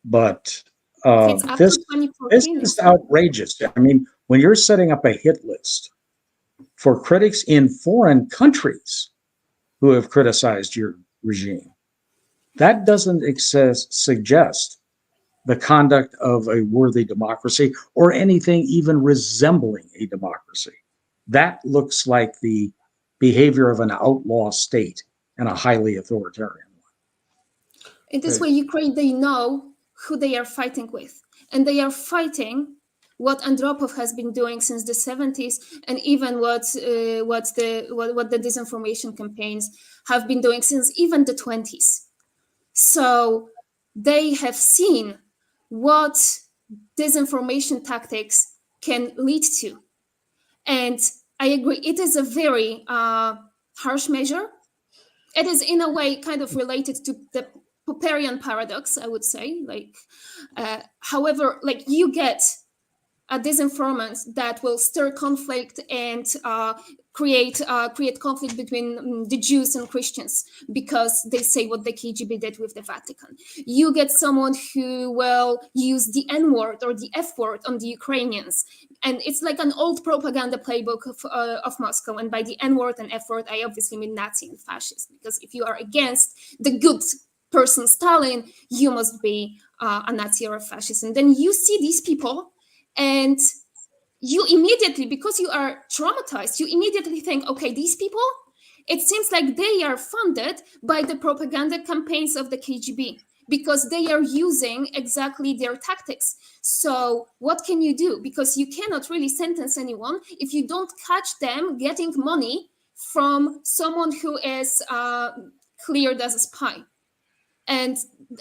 But this is outrageous. I mean, when you're setting up a hit list for critics in foreign countries who have criticized your regime, that doesn't suggest the conduct of a worthy democracy or anything even resembling a democracy. That looks like the behavior of an outlaw state and a highly authoritarian one. In this way, Ukraine, they know who they are fighting with, and they are fighting what Andropov has been doing since the 70s, and even what the disinformation campaigns have been doing since even the 20s. So they have seen what disinformation tactics can lead to, and I agree, it is a very harsh measure. It is in a way kind of related to the Popperian paradox, I would say. Like, however, like you get a disinformant that will stir conflict and create conflict between the Jews and Christians because they say what the KGB did with the Vatican. You get someone who will use the N-word or the F-word on the Ukrainians. And it's like an old propaganda playbook of Moscow. And by the N-word and F-word, I obviously mean Nazi and fascist. Because if you are against the good person Stalin, you must be a Nazi or a fascist. And then you see these people and you immediately, because you are traumatized, you immediately think, okay, these people, it seems like they are funded by the propaganda campaigns of the KGB because they are using exactly their tactics. So what can you do? Because you cannot really sentence anyone if you don't catch them getting money from someone who is cleared as a spy. And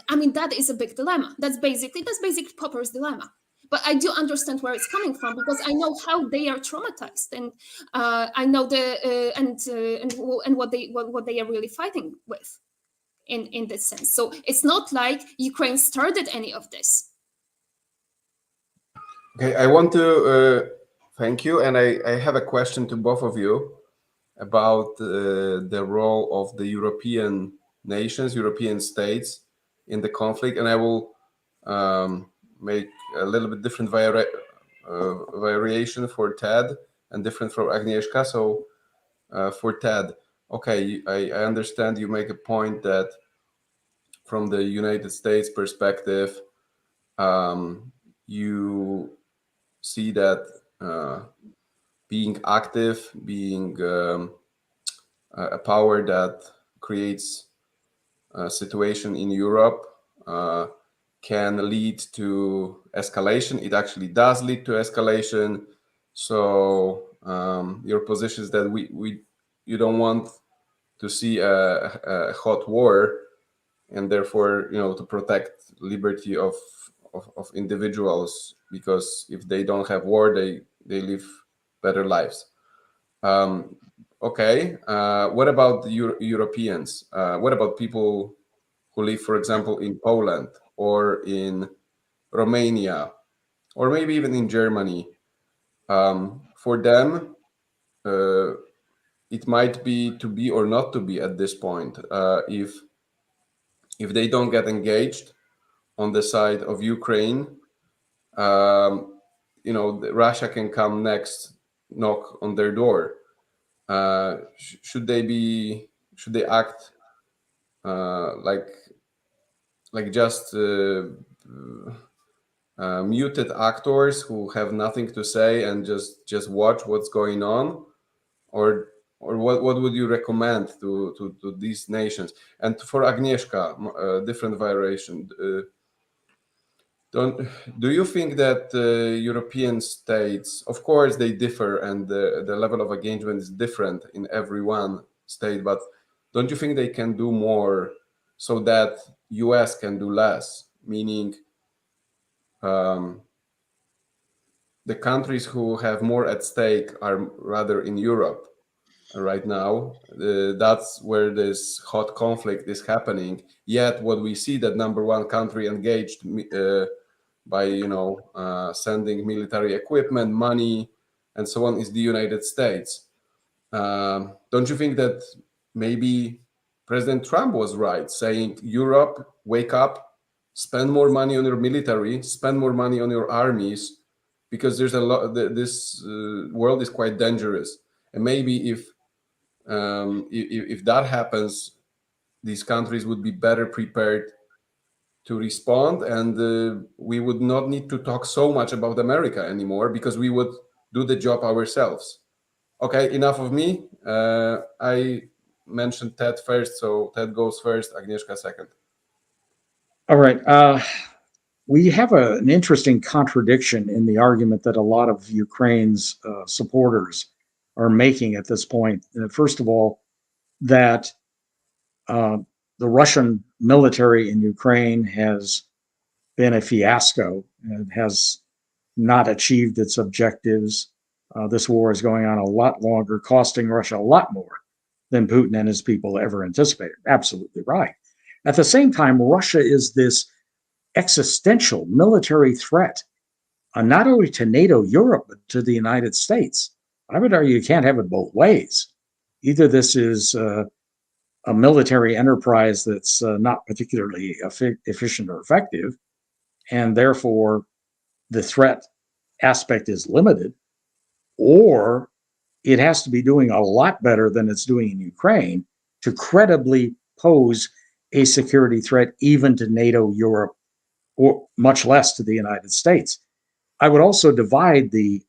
I mean, that is a big dilemma. That's basically Popper's dilemma. But I do understand where it's coming from because I know how they are traumatized, and I know and what they are really fighting with, in this sense. So it's not like Ukraine started any of this. Okay, I want to thank you, and I have a question to both of you about the role of the European nations, European states in the conflict, and I will make a little bit different variation for Ted and different from Agnieszka. So for Ted, okay, I understand you make a point that from the United States perspective, you see that being active, being a power that creates a situation in Europe can lead to escalation. It actually does lead to escalation. So your position is that you don't want to see a hot war and therefore, to protect liberty of individuals, because if they don't have war, they live better lives. Okay, what about the Europeans? What about people who live, for example, in Poland or in Romania, or maybe even in Germany? For them, it might be to be or not to be at this point. If they don't get engaged on the side of Ukraine, Russia can come next, knock on their door. Should they act like just muted actors who have nothing to say and just watch what's going on, or what would you recommend to these nations? And for Agnieszka, different variation. Do you think that European states, of course, they differ, and the level of engagement is different in every one state, but don't you think they can do more so that US can do less? Meaning, the countries who have more at stake are rather in Europe right now. That's where this hot conflict is happening. Yet, what we see, that number one country engaged by sending military equipment, money, and so on, is the United States. Don't you think that maybe President Trump was right, saying, Europe, wake up, spend more money on your military, spend more money on your armies, because there's a lot. This world is quite dangerous, and maybe if that happens, these countries would be better prepared to respond, and we would not need to talk so much about America anymore, because we would do the job ourselves. Okay, enough of me. I mentioned Ted first, so Ted goes first, Agnieszka second. All right. We have an interesting contradiction in the argument that a lot of Ukraine's supporters are making at this point. First of all, that the Russian military in Ukraine has been a fiasco and has not achieved its objectives. This war is going on a lot longer, costing Russia a lot more than Putin and his people ever anticipated. Absolutely right. At the same time, Russia is this existential military threat, not only to NATO, Europe, but to the United States. I would argue you can't have it both ways. Either this is a military enterprise that's not particularly efficient or effective, and therefore the threat aspect is limited, or it has to be doing a lot better than it's doing in Ukraine to credibly pose a security threat even to NATO, Europe, or much less to the United States. I would also divide the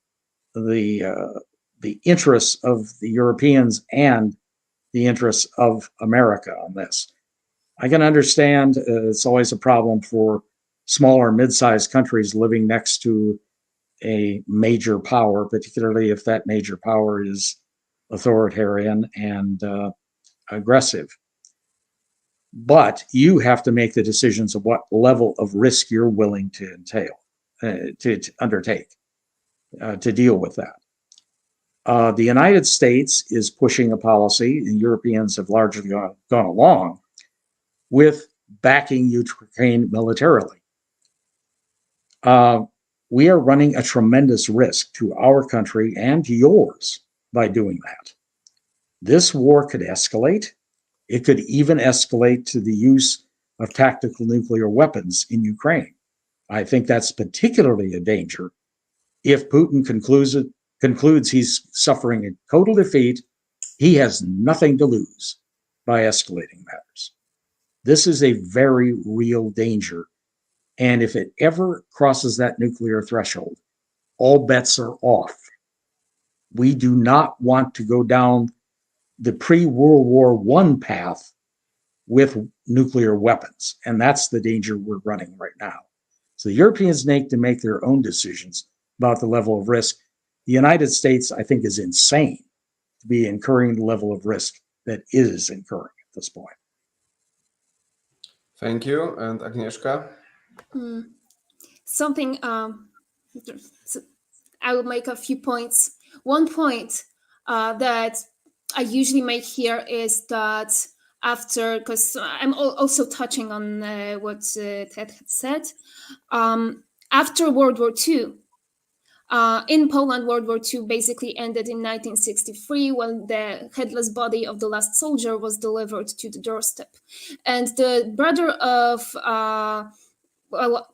interests of the Europeans and the interests of America on this. I can understand it's always a problem for smaller, mid-sized countries living next to a major power, particularly if that major power is authoritarian and aggressive. But you have to make the decisions of what level of risk you're willing to undertake to deal with that. The United States is pushing a policy, and Europeans have largely gone along with backing Ukraine militarily. We are running a tremendous risk to our country and to yours by doing that. This war could escalate. It could even escalate to the use of tactical nuclear weapons in Ukraine. I think that's particularly a danger if Putin concludes he's suffering a total defeat. He has nothing to lose by escalating matters. This is a very real danger. And if it ever crosses that nuclear threshold, all bets are off. We do not want to go down the pre-World War I path with nuclear weapons. And that's the danger we're running right now. So the Europeans need to make their own decisions about the level of risk. The United States, I think, is insane to be incurring the level of risk that it is incurring at this point. Thank you. And Agnieszka? Something, I will make a few points. One point that I usually make here is that after, because I'm also touching on what Ted had said, after World War II, in Poland, World War II basically ended in 1963 when the headless body of the last soldier was delivered to the doorstep. And the brother of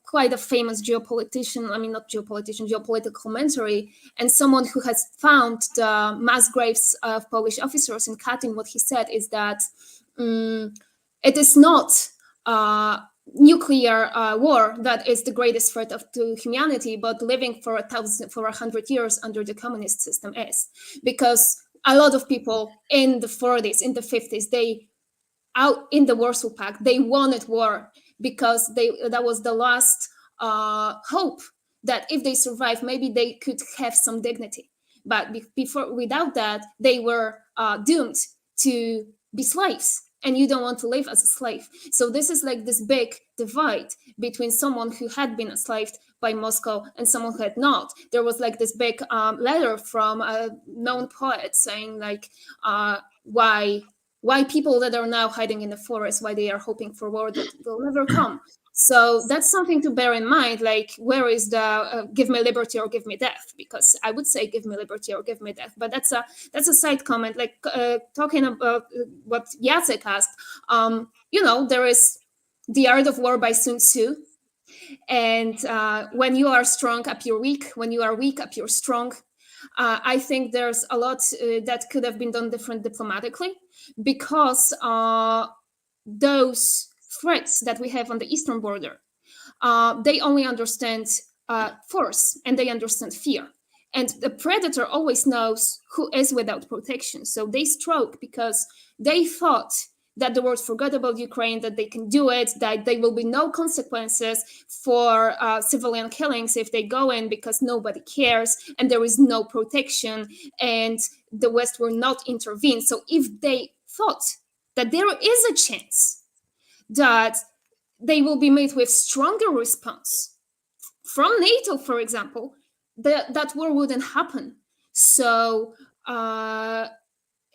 quite a famous geopolitician, I mean, not geopolitician, geopolitical commentary, and someone who has found the mass graves of Polish officers in Katyn, what he said is that it is not nuclear war that is the greatest threat to humanity, but living for 100 years under the communist system is. Because a lot of people in the 40s, in the 50s, they out in the Warsaw Pact, they wanted war because that was the last hope that if they survive, maybe they could have some dignity. But without that, they were doomed to be slaves. And you don't want to live as a slave. So this is like this big divide between someone who had been enslaved by Moscow and someone who had not. There was like this big letter from a known poet saying like why people that are now hiding in the forest, why they are hoping for war that will never come. So that's something to bear in mind, like where is the give me liberty or give me death? Because I would say give me liberty or give me death, but that's a side comment. Like talking about what Jacek asked, there is The Art of War by Sun Tzu. And when you are strong, appear weak. When you are weak, appear strong. I think there's a lot that could have been done different diplomatically, because those threats that we have on the eastern border, they only understand force and they understand fear. And the predator always knows who is without protection. So they struck because they thought that the world forgot about Ukraine, that they can do it, that there will be no consequences for civilian killings if they go in because nobody cares and there is no protection and the West will not intervene. So if they thought that there is a chance that they will be made with stronger response from NATO, for example, that war wouldn't happen. So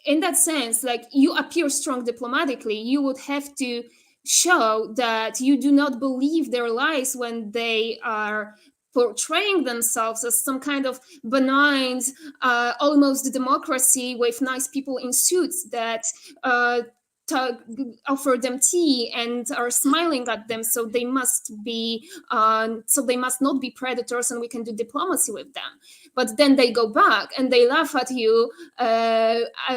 in that sense, like you appear strong diplomatically, you would have to show that you do not believe their lies when they are portraying themselves as some kind of benign, almost democracy with nice people in suits that offer them tea and are smiling at them, so they must not be predators and we can do diplomacy with them. But then they go back and they laugh at you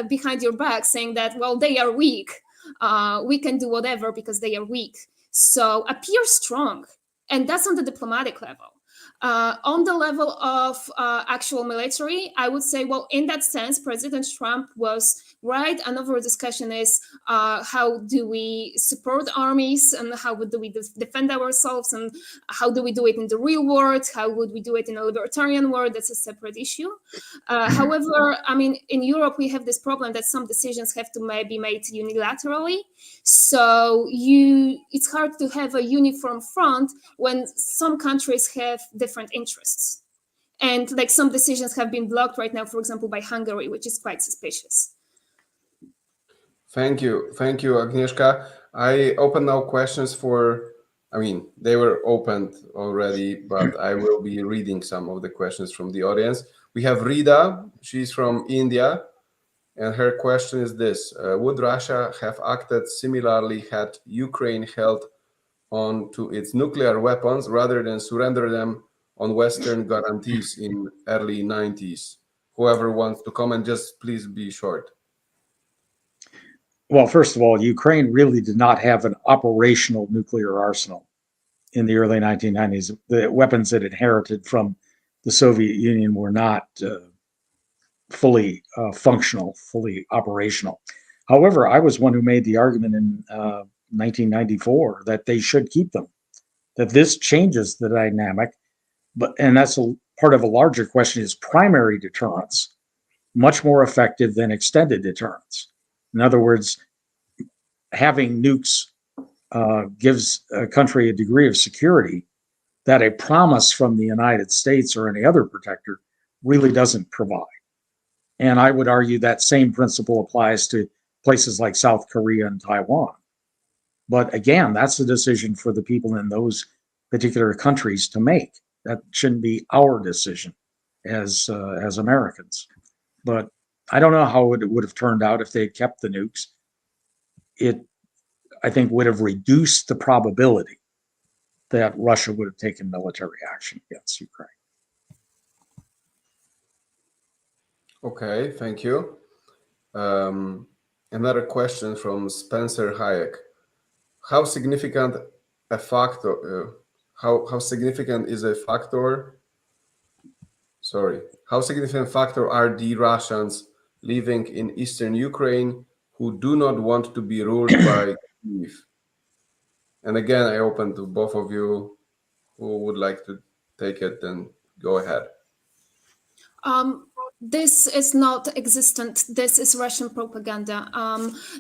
behind your back saying that, well, they are weak, we can do whatever because they are weak. So appear strong, and that's on the diplomatic level. On the level of actual military, I would say, well, in that sense, President Trump was right. Another discussion is how do we support armies and how do we defend ourselves and how do we do it in the real world? How would we do it in a libertarian world? That's a separate issue. However, I mean, in Europe, we have this problem that some decisions have to be made unilaterally. So it's hard to have a uniform front when some countries have different interests. And like some decisions have been blocked right now, for example, by Hungary, which is quite suspicious. Thank you, Agnieszka. I open now questions they were opened already, but I will be reading some of the questions from the audience. We have Rita, she's from India, and her question is this: would Russia have acted similarly had Ukraine held on to its nuclear weapons rather than surrender them on Western guarantees in early 90s? Whoever wants to comment, just please be short. Well, first of all, Ukraine really did not have an operational nuclear arsenal in the early 1990s. The weapons it inherited from the Soviet Union were not fully functional, fully operational. However, I was one who made the argument in 1994 that they should keep them, that this changes the dynamic, and that's part of a larger question: is primary deterrence much more effective than extended deterrence? In other words, having nukes gives a country a degree of security that a promise from the United States or any other protector really doesn't provide. And I would argue that same principle applies to places like South Korea and Taiwan. But again, that's a decision for the people in those particular countries to make. That shouldn't be our decision as Americans. But I don't know how it would have turned out if they had kept the nukes. It, I think, would have reduced the probability that Russia would have taken military action against Ukraine. Okay, thank you. Another question from Spencer Hayek. How significant a factor? How significant is a factor? Sorry, how significant factor are the Russians living in eastern Ukraine who do not want to be ruled by Kyiv? And again, I open to both of you who would like to take it, then go ahead. This is not existent. This is Russian propaganda.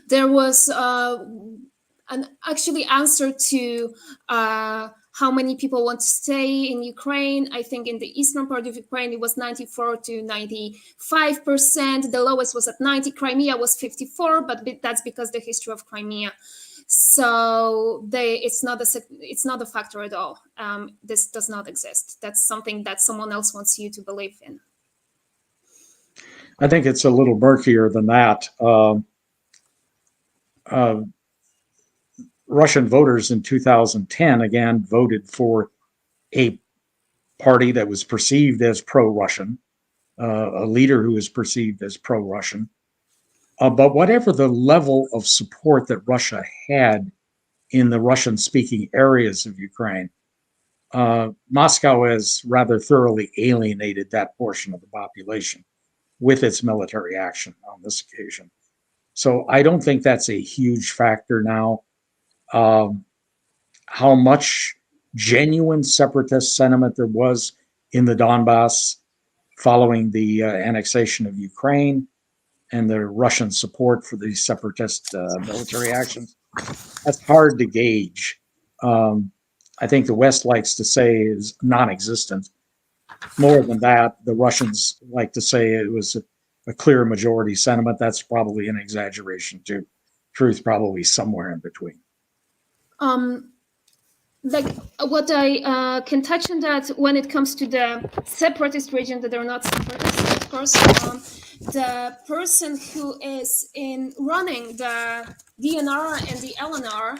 There was an actually answer to how many people want to stay in Ukraine. I think in the eastern part of Ukraine, it was 94 to 95%. The lowest was at 90. Crimea was 54, but that's because the history of Crimea. So it's not a factor at all. This does not exist. That's something that someone else wants you to believe in. I think it's a little murkier than that. Russian voters in 2010, again, voted for a party that was perceived as pro-Russian, a leader who was perceived as pro-Russian. But whatever the level of support that Russia had in the Russian-speaking areas of Ukraine, Moscow has rather thoroughly alienated that portion of the population with its military action on this occasion. So I don't think that's a huge factor now. How much genuine separatist sentiment there was in the Donbass following the annexation of Ukraine and the Russian support for these separatist military actions, that's hard to gauge. I think the West likes to say is non-existent. More than that, the Russians like to say it was a clear majority sentiment. That's probably an exaggeration too. Truth probably somewhere in between. Like what I can touch on that when it comes to the separatist region that are not separatist, of course, the person who is running the DNR and the LNR,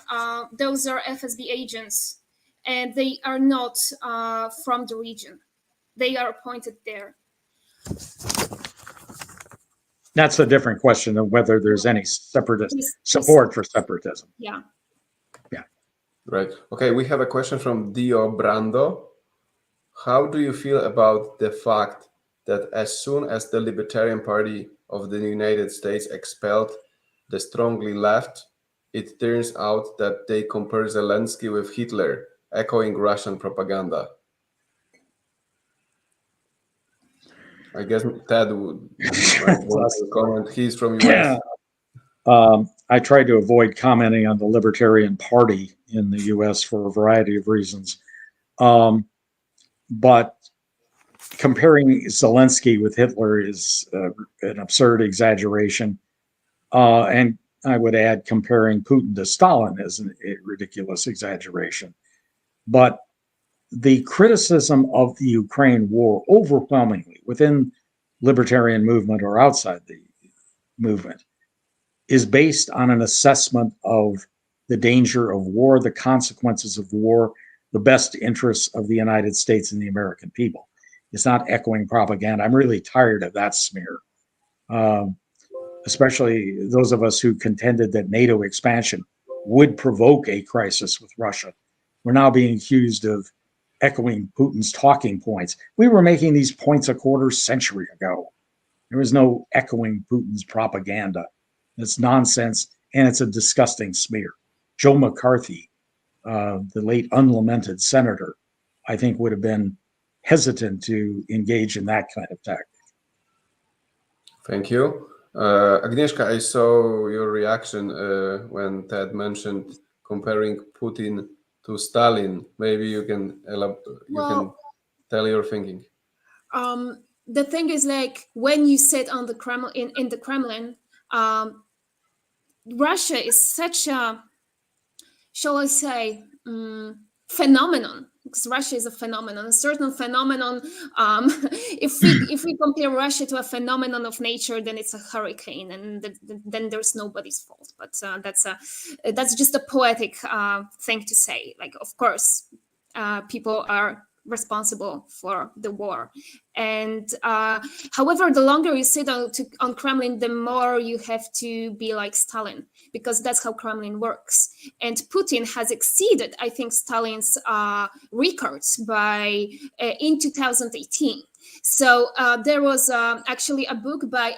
those are FSB agents, and they are not from the region. They are appointed there. That's a different question of whether there's any separatist support for separatism. Yeah. Yeah. Right. Okay, we have a question from Dio Brando. How do you feel about the fact that as soon as the Libertarian Party of the United States expelled the strongly left, it turns out that they compare Zelensky with Hitler, echoing Russian propaganda? I guess Ted would want to comment. He's from US. Yeah. I tried to avoid commenting on the Libertarian Party in the US for a variety of reasons. But comparing Zelensky with Hitler is an absurd exaggeration. And I would add comparing Putin to Stalin is a ridiculous exaggeration. But the criticism of the Ukraine war overwhelmingly within libertarian movement or outside the movement is based on an assessment of the danger of war, the consequences of war, the best interests of the United States and the American people. It's not echoing propaganda. I'm really tired of that smear, especially those of us who contended that NATO expansion would provoke a crisis with Russia. We're now being accused of echoing Putin's talking points. We were making these points a quarter century ago. There was no echoing Putin's propaganda. It's nonsense, and it's a disgusting smear. Joe McCarthy, the late unlamented senator, I think would have been hesitant to engage in that kind of tactic. Thank you. Agnieszka, I saw your reaction when Ted mentioned comparing Putin to Stalin. Maybe you can can tell your thinking. The thing is, like, when you sit on the Kremlin in the Kremlin, Russia is such a, shall I say, phenomenon, because Russia is a phenomenon, a certain phenomenon. If we compare Russia to a phenomenon of nature, then it's a hurricane, and then there's nobody's fault. But that's just a poetic thing to say. Like, of course, people are responsible for the war, and however, the longer you sit on Kremlin, the more you have to be like Stalin, because that's how Kremlin works. And Putin has exceeded, I think, Stalin's records by in 2018. So there was actually a book by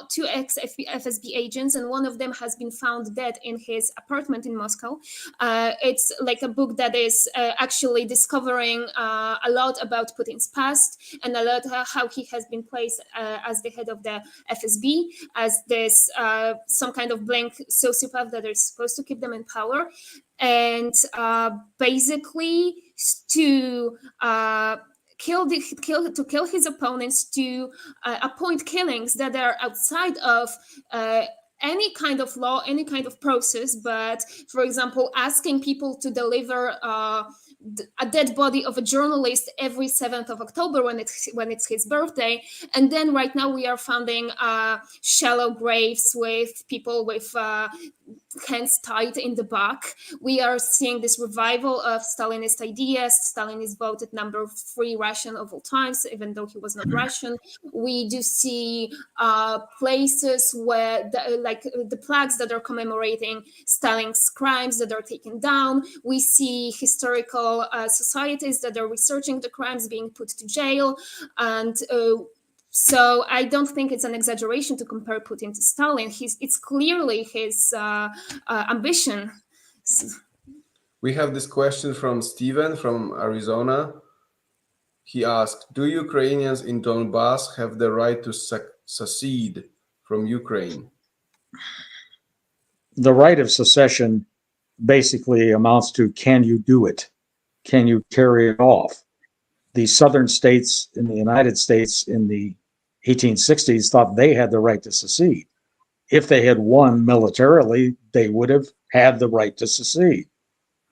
two ex-FSB agents, and one of them has been found dead in his apartment in Moscow. It's like a book that is actually discovering a lot about Putin's past, and a lot how he has been placed as the head of the FSB, as this some kind of blank sociopath that is supposed to keep them in power, and basically to kill his opponents, to appoint killings that are outside of any kind of law, any kind of process. But, for example, asking people to deliver a dead body of a journalist every 7th of October when it's his birthday, and then right now we are finding shallow graves with people with hands tied in the back. We are seeing this revival of Stalinist ideas. Stalin is voted number 3 Russian of all times, even though he was not Russian. We do see places where the plaques that are commemorating Stalin's crimes that are taken down. We see historical societies that are researching the crimes being put to jail, and so I don't think it's an exaggeration to compare Putin to Stalin. It's clearly his ambition. We have this question from Steven from Arizona. He asked, do Ukrainians in Donbass have the right to secede from Ukraine? The right of secession basically amounts to, can you do it? Can you carry it off? The southern states in the United States in the 1860s thought they had the right to secede. If they had won militarily, they would have had the right to secede.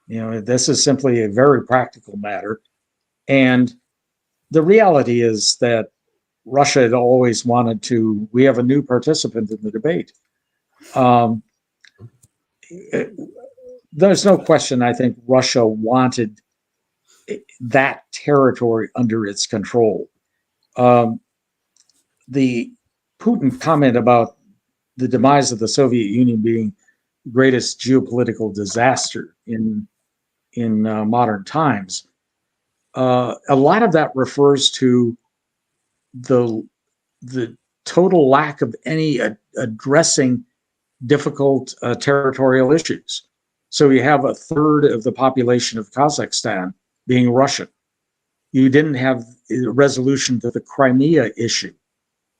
You know, this is simply a very practical matter. And the reality is that Russia had always wanted to, we have a new participant in the debate. There's no question, I think Russia wanted that territory under its control. The Putin comment about the demise of the Soviet Union being the greatest geopolitical disaster in modern times, a lot of that refers to the total lack of any addressing difficult territorial issues. So you have a third of the population of Kazakhstan being Russian. You didn't have a resolution to the Crimea issue,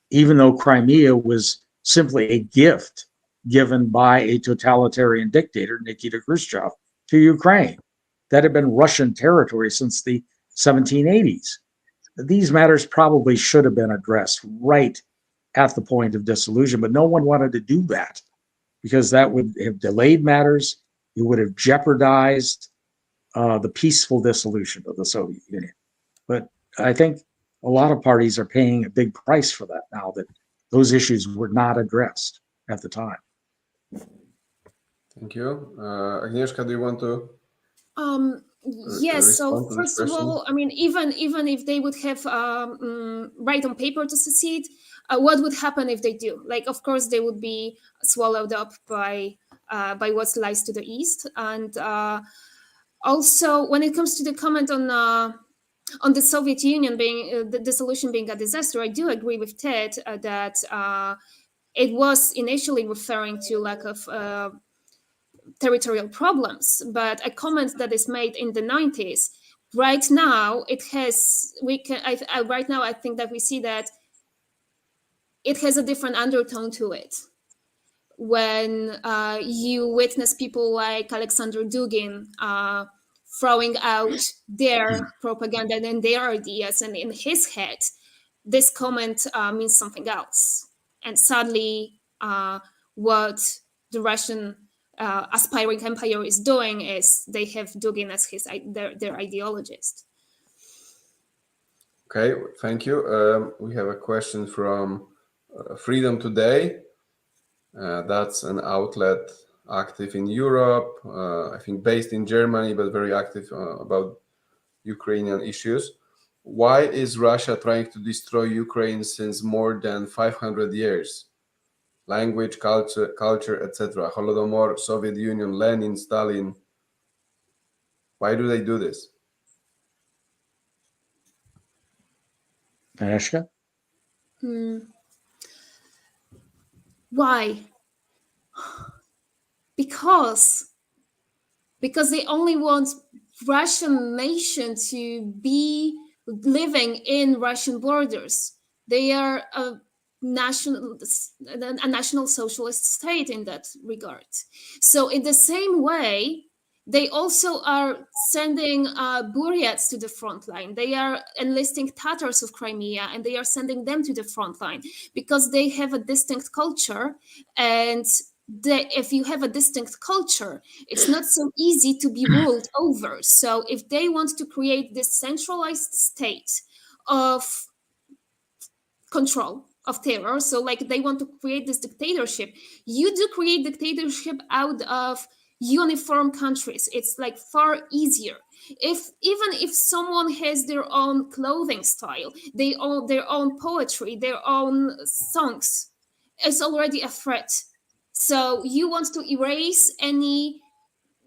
even though Crimea was simply a gift given by a totalitarian dictator, Nikita Khrushchev, to Ukraine. That had been Russian territory since the 1780s. These matters probably should have been addressed right at the point of dissolution, but no one wanted to do that because that would have delayed matters. It would have jeopardized the peaceful dissolution of the Soviet Union. But I think a lot of parties are paying a big price for that now, that those issues were not addressed at the time. Thank you. Agnieszka, do you want to? Yes. So first of all, I mean, even if they would have right on paper to secede, what would happen if they do? Like, of course, they would be swallowed up by what lies to the east. And also, when it comes to the comment on the Soviet Union being the dissolution being a disaster, I do agree with Ted that it was initially referring to lack of territorial problems, but a comment that is made in the 90s. Right now, it has. Right now, I think that we see that it has a different undertone to it. when you witness people like Alexander Dugin throwing out their propaganda and their ideas, and in his head, this comment means something else. And sadly, what the Russian aspiring empire is doing is they have Dugin as their ideologist. Okay, thank you. We have a question from Freedom Today. That's an outlet active in Europe, I think based in Germany, but very active about Ukrainian issues. Why is Russia trying to destroy Ukraine since more than 500 years? Language, culture, etc. Holodomor, Soviet Union, Lenin, Stalin. Why do they do this? Agnieszka? Why? Because they only want Russian nation to be living in Russian borders. They are a national socialist state in that regard. So in the same way, they also are sending Buryats to the front line. They are enlisting Tatars of Crimea, and they are sending them to the front line because they have a distinct culture. And if you have a distinct culture, it's not so easy to be ruled over. So if they want to create this centralized state of control, of terror, so like they want to create this dictatorship, you do create dictatorship out of uniform countries. It's like far easier. Even if someone has their own clothing style, they own their own poetry, their own songs, it's already a threat. So you want to erase any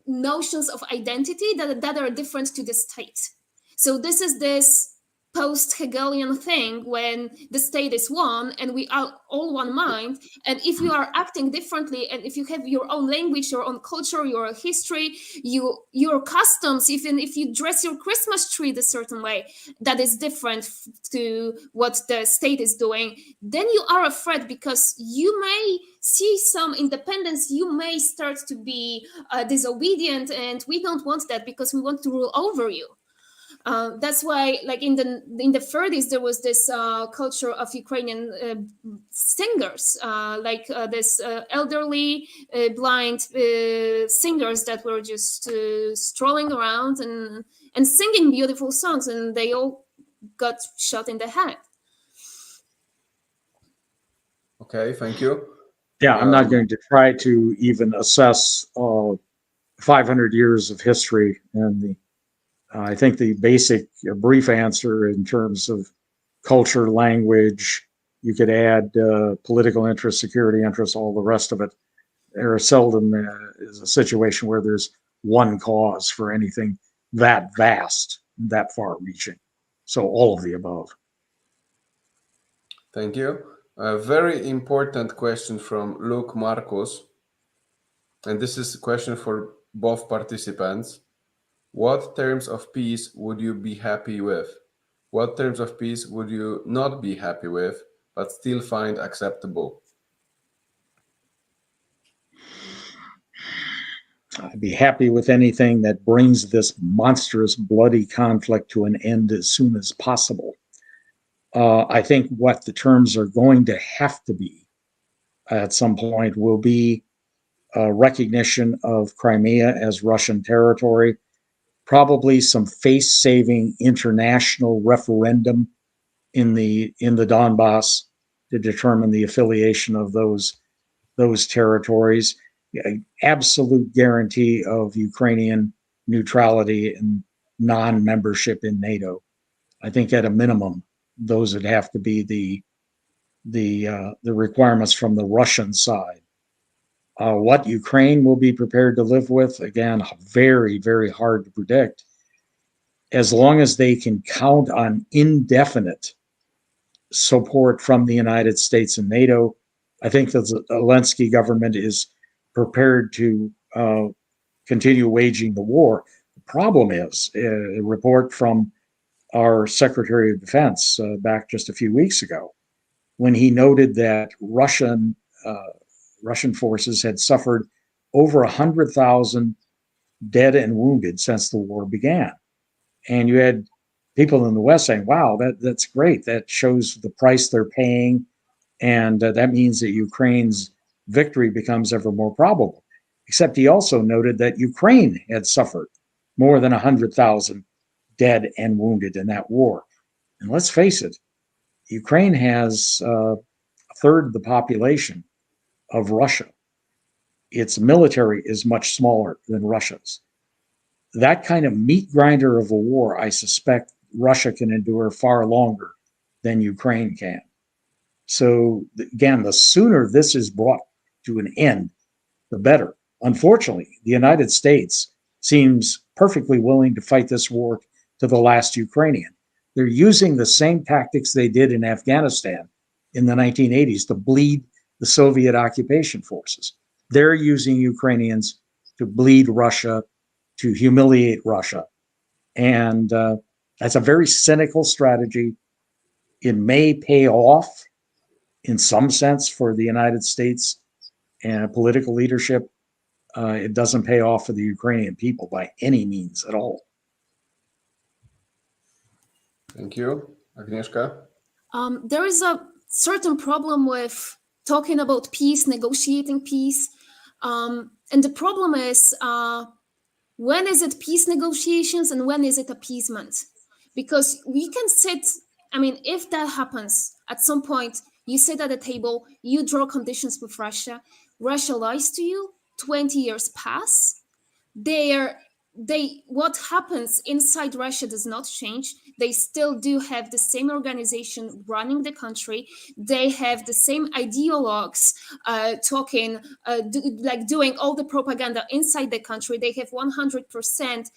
notions of identity that are different to the state. So this is this post-Hegelian thing when the state is one and we are all one mind. And if you are acting differently, and if you have your own language, your own culture, your history, your customs, even if you dress your Christmas tree a certain way that is different to what the state is doing, then you are a threat, because you may see some independence, you may start to be disobedient, and we don't want that because we want to rule over you. That's why, like in the 30s, there was this culture of Ukrainian singers, this elderly, blind singers that were just strolling around and singing beautiful songs, and they all got shot in the head. Okay, thank you. Yeah, I'm not going to try to even assess 500 years of history, and I think the basic brief answer in terms of culture, language, you could add political interest, security interest, all the rest of it. There seldom is a situation where there's one cause for anything that vast, that far reaching. So all of the above. Thank you. A very important question from Luke Marcus. And this is a question for both participants. What terms of peace would you be happy with? What terms of peace would you not be happy with, but still find acceptable? I'd be happy with anything that brings this monstrous, bloody conflict to an end as soon as possible. I think what the terms are going to have to be at some point will be recognition of Crimea as Russian territory, probably some face-saving international referendum in the Donbass to determine the affiliation of those territories, absolute guarantee of Ukrainian neutrality and non-membership in NATO. I think at a minimum, those would have to be the requirements from the Russian side. What Ukraine will be prepared to live with, again, very, very hard to predict. As long as they can count on indefinite support from the United States and NATO, I think the Zelensky government is prepared to continue waging the war. The problem is a report from our Secretary of Defense back just a few weeks ago, when he noted that Russian Russian forces had suffered over 100,000 dead and wounded since the war began. And you had people in the West saying, wow, that's great. That shows the price they're paying. And that means that Ukraine's victory becomes ever more probable. Except he also noted that Ukraine had suffered more than 100,000 dead and wounded in that war. And let's face it, Ukraine has a third of the population of Russia. Its military is much smaller than Russia's. That kind of meat grinder of a war, I suspect Russia can endure far longer than Ukraine can. So again, the sooner this is brought to an end, the better. Unfortunately, the United States seems perfectly willing to fight this war to the last Ukrainian. They're using the same tactics they did in Afghanistan in the 1980s to bleed the Soviet occupation forces. They're using Ukrainians to bleed Russia, to humiliate Russia. And that's a very cynical strategy. It may pay off in some sense for the United States and political leadership. It doesn't pay off for the Ukrainian people by any means at all. Thank you. Agnieszka? There is a certain problem with talking about peace, negotiating peace. And the problem is, when is it peace negotiations and when is it appeasement? Because we can sit, I mean, if that happens at some point, you sit at a table, you draw conditions with Russia, Russia lies to you, 20 years pass, what happens inside Russia does not change. They still do have the same organization running the country. They have the same ideologues doing all the propaganda inside the country. They have 100%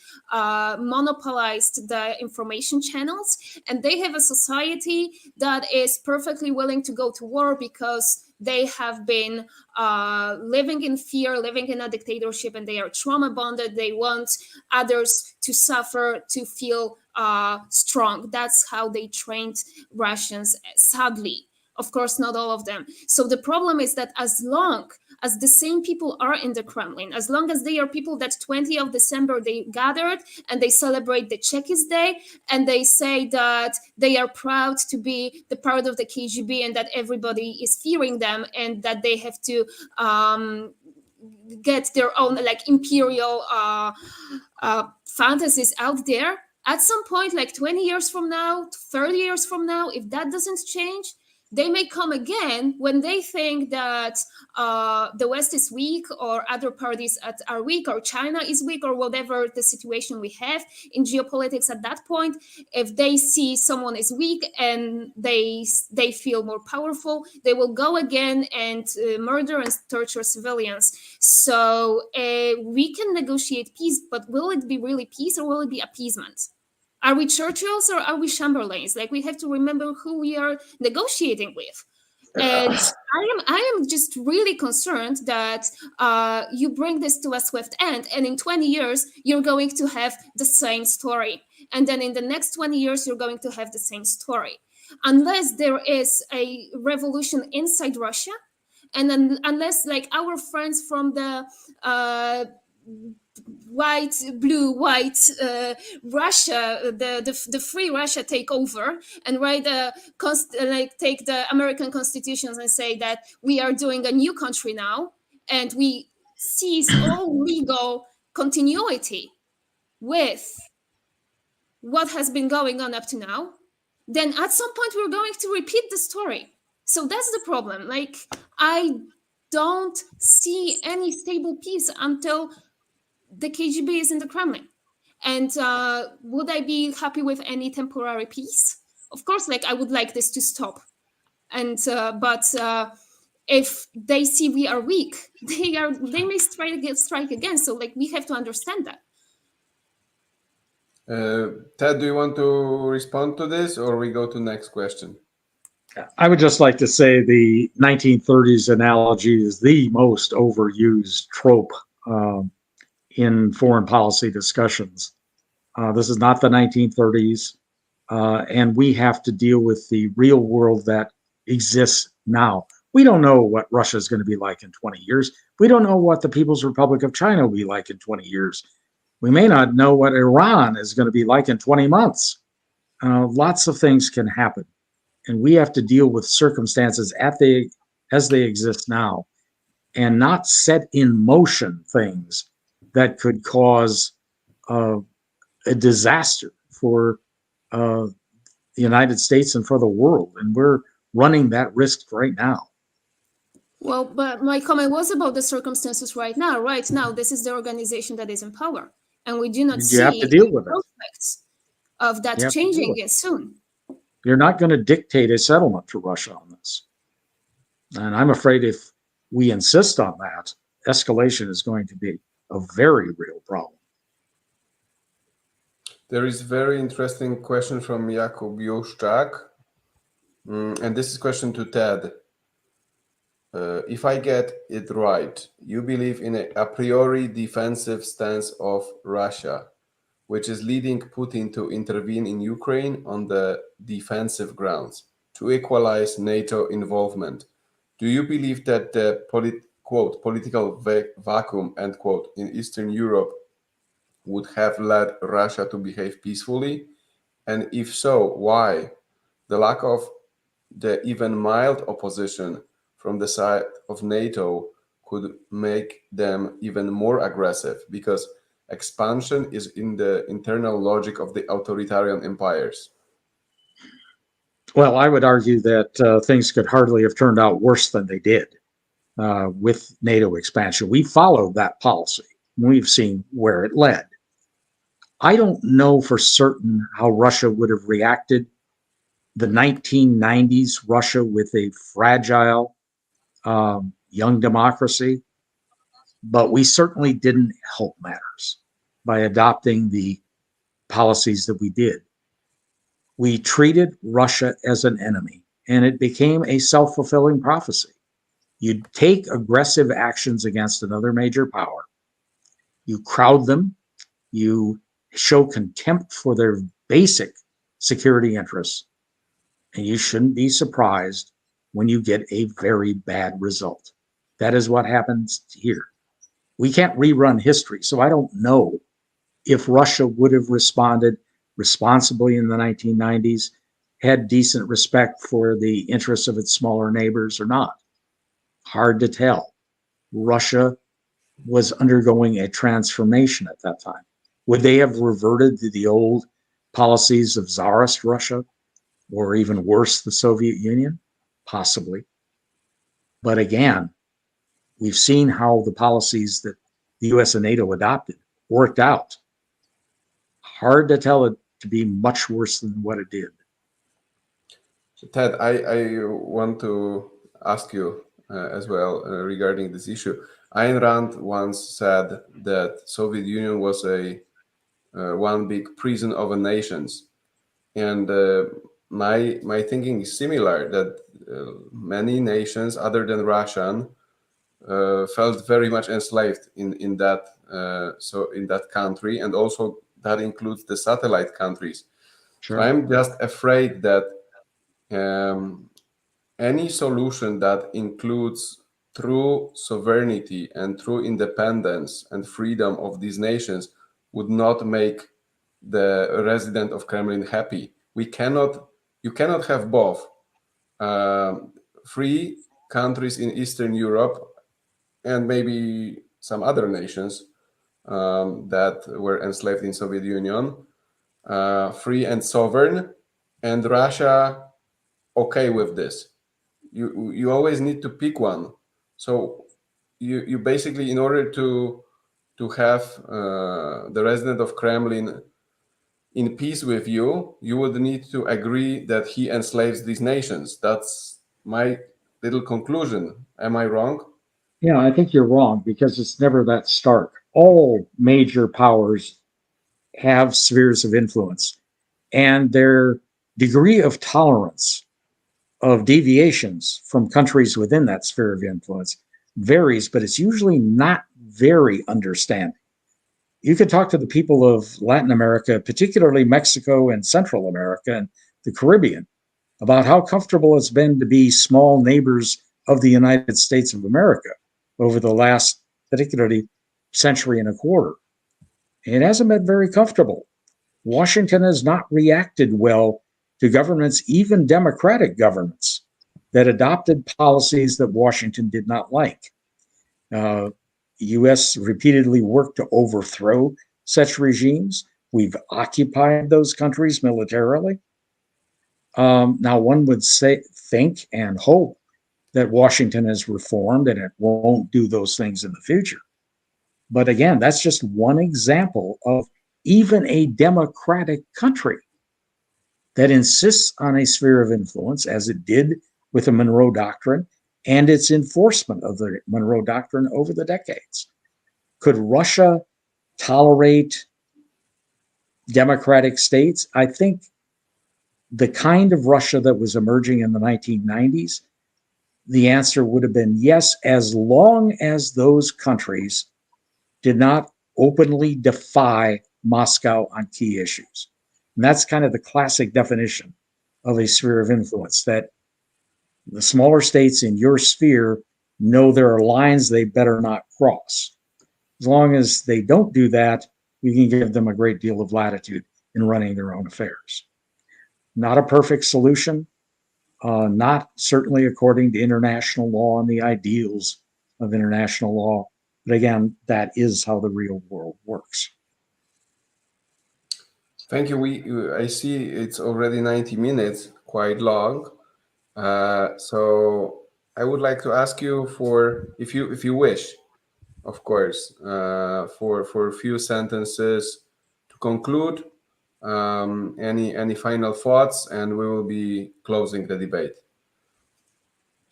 monopolized the information channels, and they have a society that is perfectly willing to go to war because they have been living in fear, living in a dictatorship, and they are trauma bonded. They want others to suffer, to feel strong. That's how they trained Russians, sadly. Of course, not all of them. So the problem is that as long as the same people are in the Kremlin, as long as they are people that 20th of December they gathered and they celebrate the Chekist Day and they say that they are proud to be the part of the KGB and that everybody is fearing them and that they have to get their own like imperial fantasies out there. At some point, like 20 years from now, 30 years from now, if that doesn't change, they may come again when they think that the West is weak or other parties are weak or China is weak or whatever the situation we have in geopolitics at that point. If they see someone is weak and they feel more powerful, they will go again and murder and torture civilians. So we can negotiate peace, but will it be really peace or will it be appeasement? Are we Churchills or are we Chamberlains? Like, we have to remember who we are negotiating with. And I am just really concerned that you bring this to a swift end, and in 20 years, you're going to have the same story. And then in the next 20 years, you're going to have the same story. Unless there is a revolution inside Russia, and then unless like our friends from the blue-white Russia, the free Russia take over and take the American constitutions and say that we are doing a new country now and we cease all legal continuity with what has been going on up to now, then at some point we're going to repeat the story. So that's the problem. Like, I don't see any stable peace until the KGB is in the Kremlin. And would I be happy with any temporary peace? Of course, like, I would like this to stop. And but if they see we are weak, they may strike again. So like, we have to understand that. Ted, do you want to respond to this, or we go to next question? I would just like to say the 1930s analogy is the most overused trope in foreign policy discussions. This is not the 1930s, and we have to deal with the real world that exists now. We don't know what Russia is going to be like in 20 years. We don't know what the People's Republic of China will be like in 20 years. We may not know what Iran is going to be like in 20 months. Lots of things can happen. And we have to deal with circumstances as they exist now and not set in motion things that could cause a disaster for the United States and for the world. And we're running that risk right now. Well, but my comment was about the circumstances right now. Right now, this is the organization that is in power. And we do not see have to deal with it. prospects of that changing it soon. You're not going to dictate a settlement to Russia on this. And I'm afraid if we insist on that, escalation is going to be a very real problem. There is a very interesting question from Jakub Juszczak. And this is a question to Ted. If I get it right, you believe in a priori defensive stance of Russia, which is leading Putin to intervene in Ukraine on the defensive grounds to equalize NATO involvement. Do you believe that the political vacuum, end quote, in Eastern Europe would have led Russia to behave peacefully? And if so, why? The lack of the even mild opposition from the side of NATO could make them even more aggressive, because expansion is in the internal logic of the authoritarian empires. Well, I would argue that things could hardly have turned out worse than they did with NATO expansion. We followed that policy. We've seen where it led. I don't know for certain how Russia would have reacted. The 1990s Russia with a fragile young democracy, but we certainly didn't help matters by adopting the policies that we did. We treated Russia as an enemy, and it became a self-fulfilling prophecy. You take aggressive actions against another major power, you crowd them, you show contempt for their basic security interests, and you shouldn't be surprised when you get a very bad result. That is what happens here. We can't rerun history, so I don't know if Russia would have responded responsibly in the 1990s, had decent respect for the interests of its smaller neighbors or not. Hard to tell. Russia was undergoing a transformation at that time. Would they have reverted to the old policies of Tsarist Russia, or even worse, the Soviet Union? Possibly. But again, we've seen how the policies that the US and NATO adopted worked out. Hard to tell it to be much worse than what it did. So Ted, I want to ask you as well regarding this issue. Ayn Rand once said that Soviet Union was a one big prison of nations, and my thinking is similar, that many nations other than Russian felt very much enslaved in that country, and also that includes the satellite countries. Sure. So I'm just afraid that any solution that includes true sovereignty and true independence and freedom of these nations would not make the resident of Kremlin happy. You cannot have both free countries in Eastern Europe and maybe some other nations that were enslaved in Soviet Union, free and sovereign, and Russia okay with this. You always need to pick one. So you basically, in order to have the resident of Kremlin in peace with you, you would need to agree that he enslaves these nations. That's my little conclusion. Am I wrong? Yeah, I think you're wrong, because it's never that stark. All major powers have spheres of influence, and their degree of tolerance of deviations from countries within that sphere of influence varies, but it's usually not very understanding. You could talk to the people of Latin America, particularly Mexico and Central America and the Caribbean, about how comfortable it's been to be small neighbors of the United States of America over the last, particularly, century and a quarter. It hasn't been very comfortable. Washington has not reacted well to governments, even democratic governments, that adopted policies that Washington did not like. The U.S. repeatedly worked to overthrow such regimes. We've occupied those countries militarily. Now, one would think and hope that Washington has reformed and it won't do those things in the future. But again, that's just one example of even a democratic country that insists on a sphere of influence, as it did with the Monroe Doctrine and its enforcement of the Monroe Doctrine over the decades. Could Russia tolerate democratic states? I think the kind of Russia that was emerging in the 1990s, the answer would have been yes, as long as those countries did not openly defy Moscow on key issues. And that's kind of the classic definition of a sphere of influence, that the smaller states in your sphere know there are lines they better not cross. As long as they don't do that, you can give them a great deal of latitude in running their own affairs. Not a perfect solution, not certainly according to international law and the ideals of international law. But again, that is how the real world works. Thank you. I see it's already 90 minutes, quite long. So I would like to ask you for, if you wish, of course, for a few sentences to conclude. Any final thoughts, and we will be closing the debate.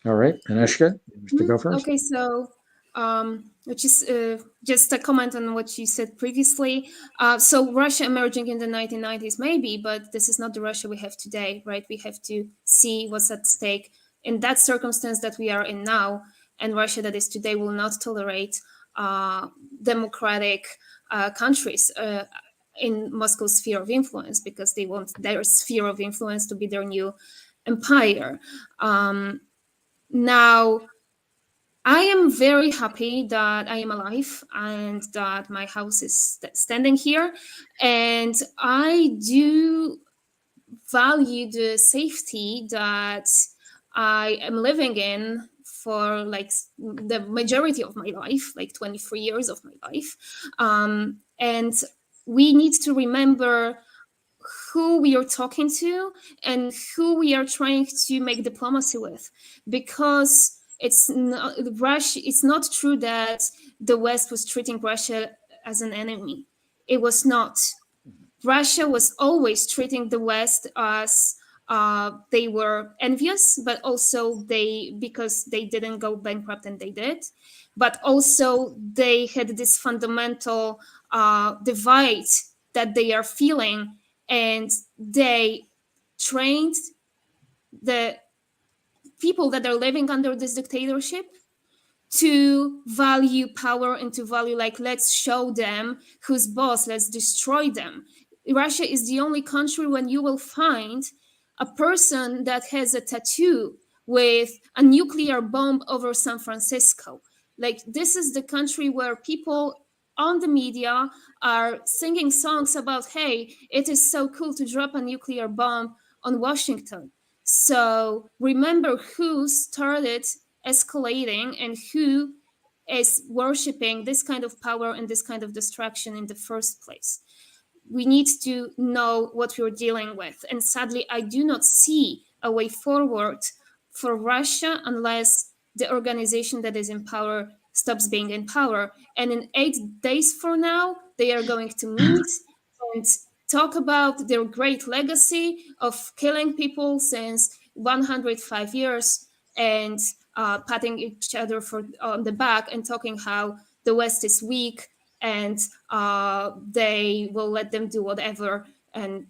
All right, Agnieszka, to go first. Okay, so which is just a comment on what you said previously. So Russia emerging in the 1990s, maybe, but this is not the Russia we have today, right? We have to see what's at stake in that circumstance that we are in now, and Russia that is today will not tolerate democratic countries in Moscow's sphere of influence, because they want their sphere of influence to be their new empire. Now, I am very happy that I am alive and that my house is standing here. And I do value the safety that I am living in for like the majority of my life, like 23 years of my life. And we need to remember who we are talking to and who we are trying to make diplomacy with, because it's not true that the West was treating Russia as an enemy. It was not. Russia was always treating the West as they were envious, but also because they didn't go bankrupt, and they did, but also they had this fundamental divide that they are feeling, and they trained the people that are living under this dictatorship to value power and to value, like, let's show them who's boss, let's destroy them. Russia is the only country when you will find a person that has a tattoo with a nuclear bomb over San Francisco. Like, this is the country where people on the media are singing songs about, hey, it is so cool to drop a nuclear bomb on Washington. So remember who started escalating and who is worshiping this kind of power and this kind of destruction in the first place. We need to know what we're dealing with. And sadly, I do not see a way forward for Russia unless the organization that is in power stops being in power. And in 8 days from now, they are going to meet and talk about their great legacy of killing people since 105 years and patting each other on the back and talking how the West is weak and they will let them do whatever. And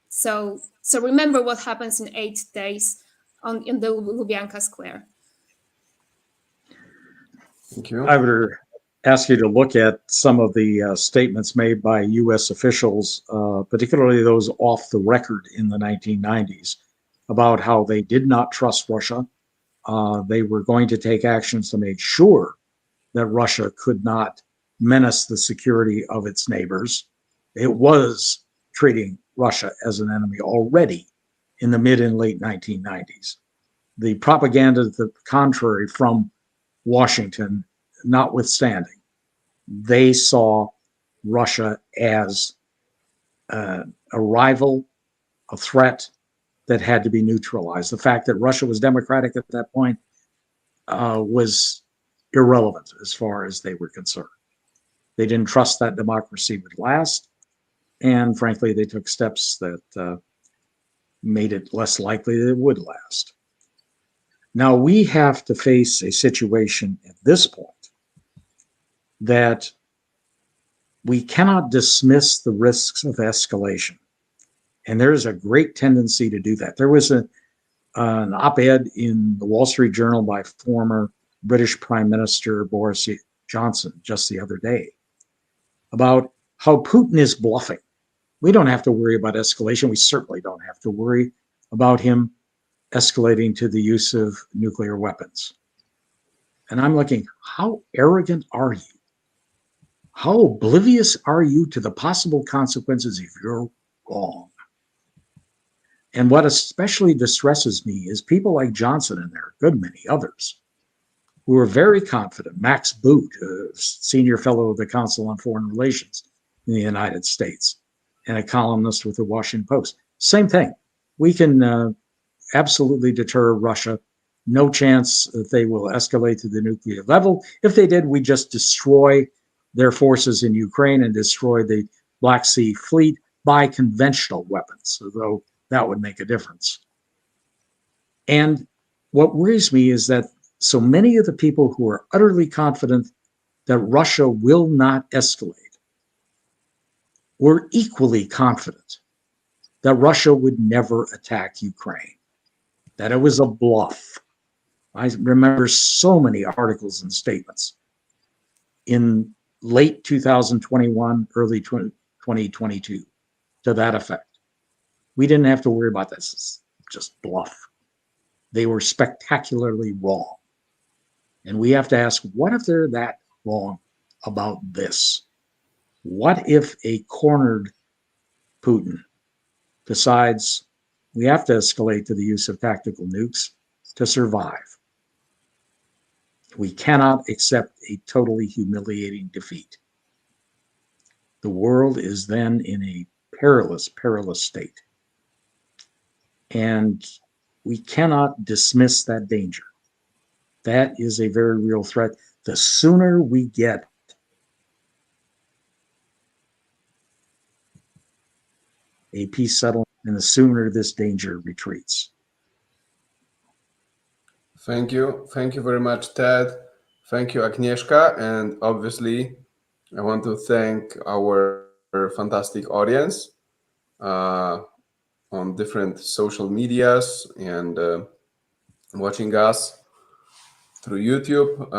so remember what happens in 8 days in the Lubyanka Square. Thank you. I would ask you to look at some of the statements made by U.S. officials, particularly those off the record in the 1990s, about how they did not trust Russia, They were going to take actions to make sure that Russia could not menace the security of its neighbors. It was treating Russia as an enemy already in the mid and late 1990s. The propaganda to the contrary from Washington notwithstanding, they saw Russia as a rival, a threat that had to be neutralized. The fact that Russia was democratic at that point was irrelevant as far as they were concerned. They didn't trust that democracy would last, and frankly, they took steps that made it less likely that it would last. Now, we have to face a situation at this point that we cannot dismiss the risks of escalation. And there's a great tendency to do that. There was an op-ed in the Wall Street Journal by former British Prime Minister Boris Johnson just the other day about how Putin is bluffing. We don't have to worry about escalation. We certainly don't have to worry about him escalating to the use of nuclear weapons. And I'm looking, how arrogant are you? How oblivious are you to the possible consequences if you're wrong? And what especially distresses me is people like Johnson, and there are a good many others, who are very confident. Max Boot, a senior fellow of the Council on Foreign Relations in the United States, and a columnist with the Washington Post. Same thing. We can absolutely deter Russia. No chance that they will escalate to the nuclear level. If they did, we just destroy their forces in Ukraine and destroy the Black Sea Fleet by conventional weapons, although that would make a difference. And what worries me is that so many of the people who are utterly confident that Russia will not escalate were equally confident that Russia would never attack Ukraine, that it was a bluff. I remember so many articles and statements in late 2021, early 2022 to that effect. We didn't have to worry about this. It's just bluff. They were spectacularly wrong. And we have to ask, what if they're that wrong about this? What if a cornered Putin decides we have to escalate to the use of tactical nukes to survive? We cannot accept a totally humiliating defeat. The world is then in a perilous, perilous state. And we cannot dismiss that danger. That is a very real threat. The sooner we get a peace settlement, and the sooner this danger retreats. Thank you. Thank you very much, Ted. Thank you, Agnieszka. And obviously, I want to thank our fantastic audience on different social medias and watching us through YouTube.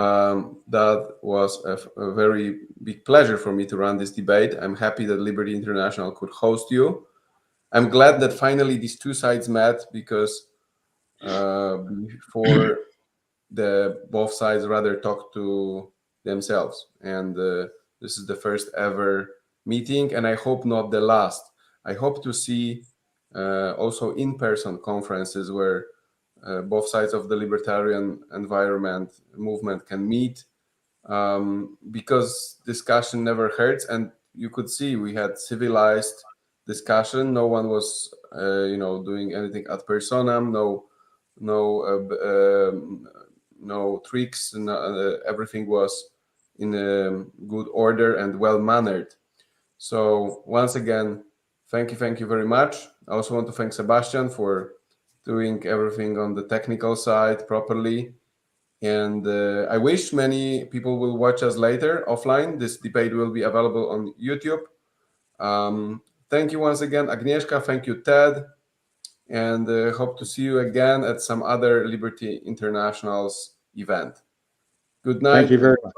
That was a very big pleasure for me to run this debate. I'm happy that Liberty International could host you. I'm glad that finally these two sides met, because before both sides rather talk to themselves. And this is the first ever meeting, and I hope not the last. I hope to see also in-person conferences where both sides of the libertarian movement can meet, because discussion never hurts. And you could see we had civilized discussion. No one was doing anything ad personam, no tricks, everything was in a good order and well mannered. So once again, thank you very much. I also want to thank Sebastian for doing everything on the technical side properly. And I wish many people will watch us later offline. This debate will be available on YouTube. Thank you once again, Agnieszka. Thank you, Ted. And hope to see you again at some other Liberty International's event. Good night. Thank you very much.